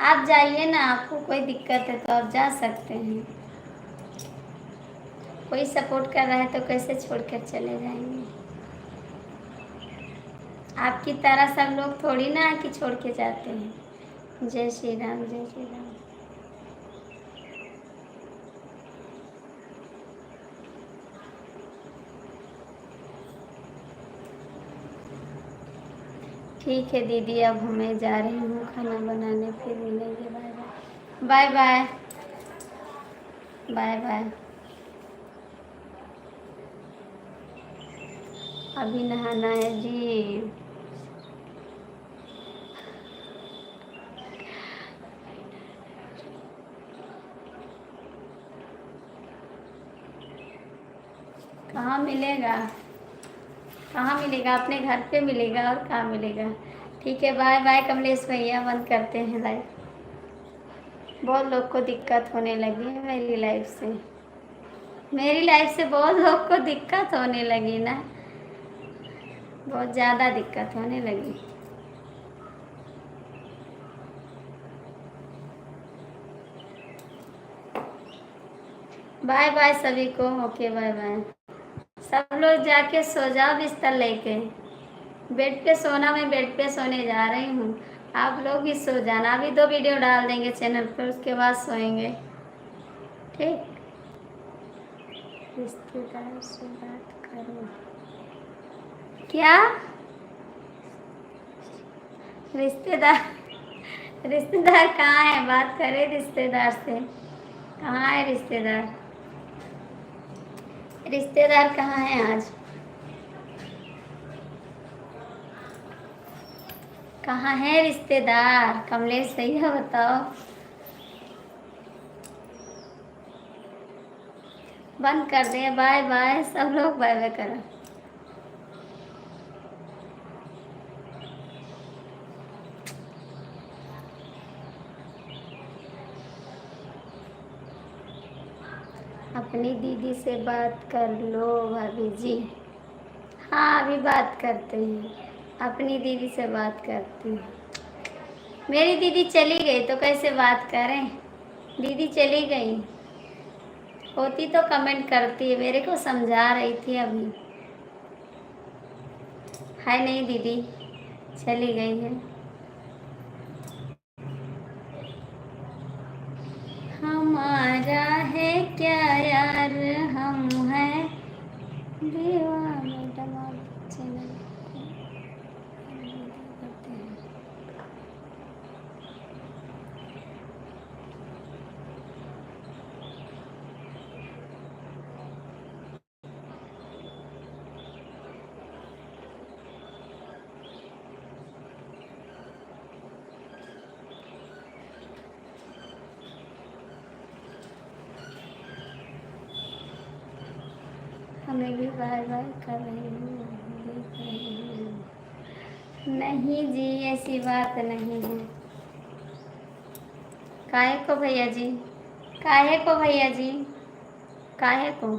आप जाइए ना, आपको कोई दिक्कत है तो आप जा सकते हैं। कोई सपोर्ट कर रहा है तो कैसे छोड़कर चले जाएंगे। आपकी तरह सब लोग थोड़ी ना कि छोड़ के जाते हैं। जय श्री राम, जय श्री राम। ठीक है दीदी, अब मैं जा रही हूँ खाना बनाने, फिर मिलेंगे। Bye bye, bye bye, bye bye. अभी नहाना है जी। कहाँ मिलेगा, कहाँ मिलेगा, अपने घर पे मिलेगा और कहाँ मिलेगा। ठीक है बाय बाय कमलेश भैया, बंद करते हैं लाइव। बहुत लोग को दिक्कत होने लगी है मेरी लाइफ से, मेरी लाइफ से बहुत लोग को दिक्कत होने लगी ना, बहुत ज़्यादा दिक्कत होने लगी। बाय बाय सभी को, ओके बाय बाय। सब लोग जाके सो जाओ बिस्तर लेके, बेड पे सोना, मैं बेड पे सोने जा रही हूँ। आप लोग भी सो जाना, अभी 2 वीडियो डाल देंगे चैनल पर, उसके बाद सोएंगे। ठीक, रिश्तेदार से बात करो। क्या रिश्तेदार, रिश्तेदार कहाँ है, बात करें रिश्तेदार से। कहाँ है रिश्तेदार, रिश्तेदार कहाँ है आज, कहाँ है रिश्तेदार, कमलेश भैया बताओ। बंद कर दे, बाय बाय, सब लोग बाय बाय करो। अपनी दीदी से बात कर लो भाभी जी। हाँ अभी बात करते हैं, अपनी दीदी से बात करती हूँ। मेरी दीदी चली गई तो कैसे बात करें, दीदी चली गई होती तो कमेंट करती है, मेरे को समझा रही थी अभी। हाय नहीं दीदी चली गई है। हमारा है क्या यार, हम हैं दीवाने। चैनल करते हैं। हमें भी बाय बाय कर रही हूँ, देख रही हूँ। नहीं जी, ऐसी बात नहीं है। काहे को भैया जी? काहे को भैया जी? काहे को?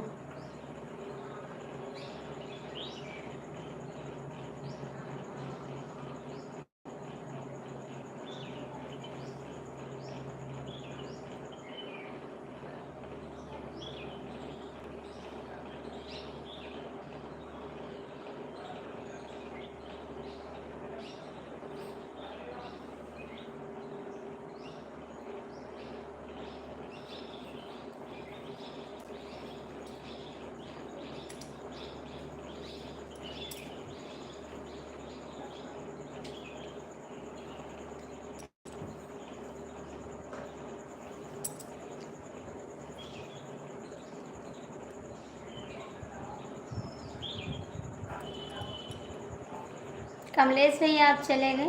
कमलेश भैया आप चले गए?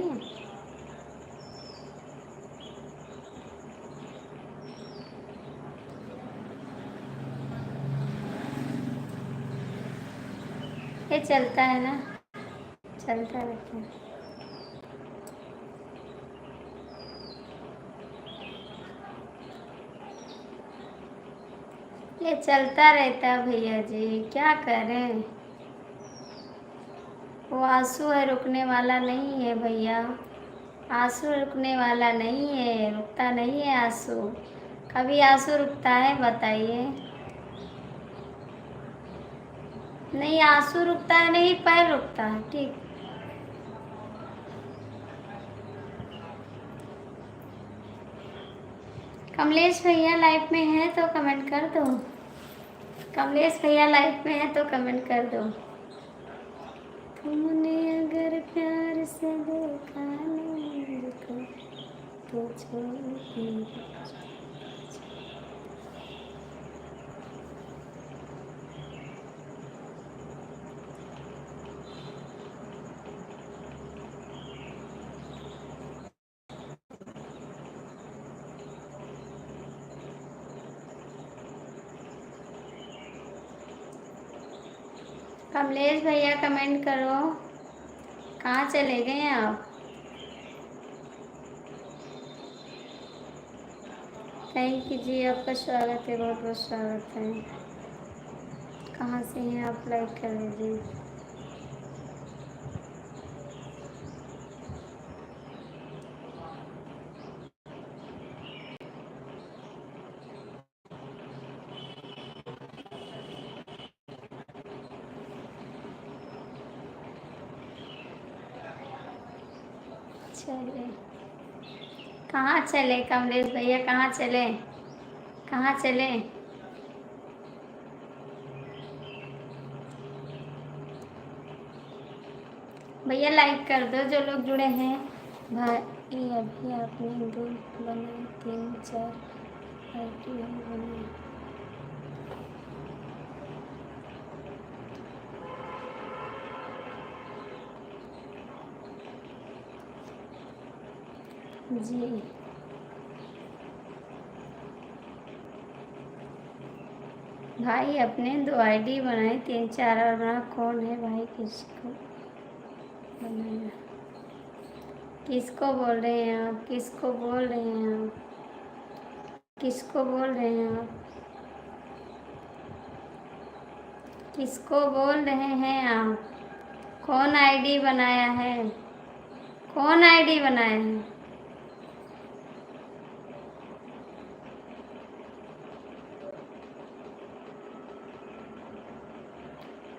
ये चलता है ना, चलता रहता है। ये चलता रहता है भैया जी, क्या करें। वो आंसू है, रुकने वाला नहीं है भैया। आंसू रुकने वाला नहीं है, रुकता नहीं है आंसू। कभी आंसू रुकता है बताइए? नहीं, आंसू रुकता है नहीं, पैर रुकता है। ठीक। कमलेश भैया लाइफ में है तो कमेंट कर दो। कमलेश भैया लाइफ में है तो कमेंट कर दो। तुमने अगर प्यार से देखा नहीं मुझको तो छोड़ के। कमलेश भैया कमेंट करो, कहाँ चले गए आप? थैंक यू जी, आपका स्वागत है, बहुत बहुत स्वागत है। कहाँ से हैं आप? लाइक कर दीजिए। चले, कहाँ चले कमलेश भैया? कहाँ चले? कहाँ चले? भैया लाइक कर दो जो लोग जुड़े हैं। भाई अभी आपने दो बनाए, 3 4 पार्टी बनाए। जी भाई, अपने 2 आईडी बनाए, 3 4 और बना। कौन है भाई? किसको बनाना? किसको बोल रहे हैं आप? किसको बोल रहे हैं आप? किसको बोल रहे हैं आप? किसको बोल रहे हैं आप? कौन आईडी बनाया है? कौन आईडी बनाया है?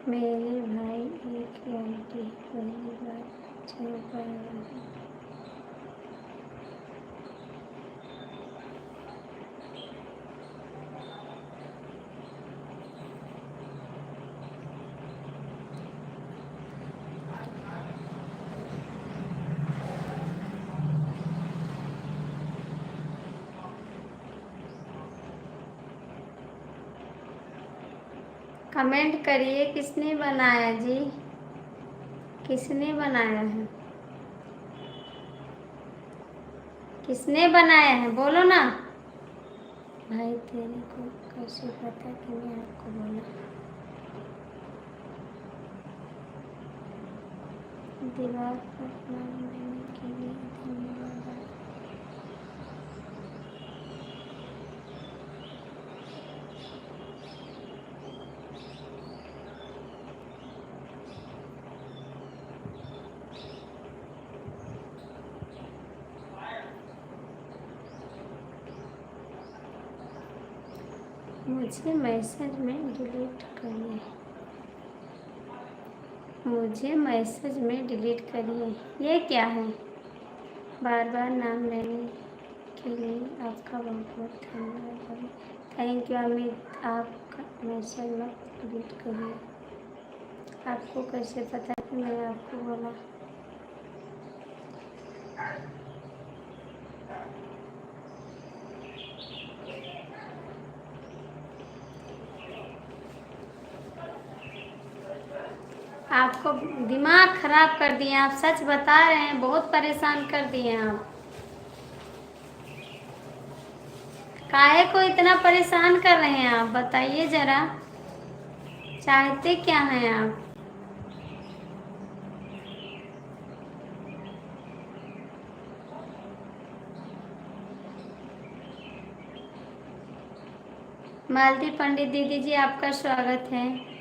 मेरे भाई एक आईडी पहली बार चल पाया। कमेंट करिए, किसने बनाया जी? किसने बनाया है? किसने बनाया है? बोलो ना भाई। तेरे को कैसे पता कि मैं आपको बोला? दीवार पर नाम लेने के लिए धन्यवाद। मुझे मैसेज में डिलीट करिए। मुझे मैसेज में डिलीट करिए। ये क्या है? बार बार नाम लेने के लिए आपका बहुत बहुत धन्यवाद। Thank you Amit. आपका मैसेज मत डिलीट करिए। आपको कैसे पता कि मैंने आपको बोला? आपको दिमाग खराब कर दिए। आप सच बता रहे हैं, बहुत परेशान कर दिए आप। काहे को इतना परेशान कर रहे हैं आप? बताइए जरा, चाहते क्या हैं आप? मालती पंडित दीदी जी आपका स्वागत है।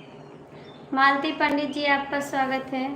मालती पंडित जी आपका स्वागत है।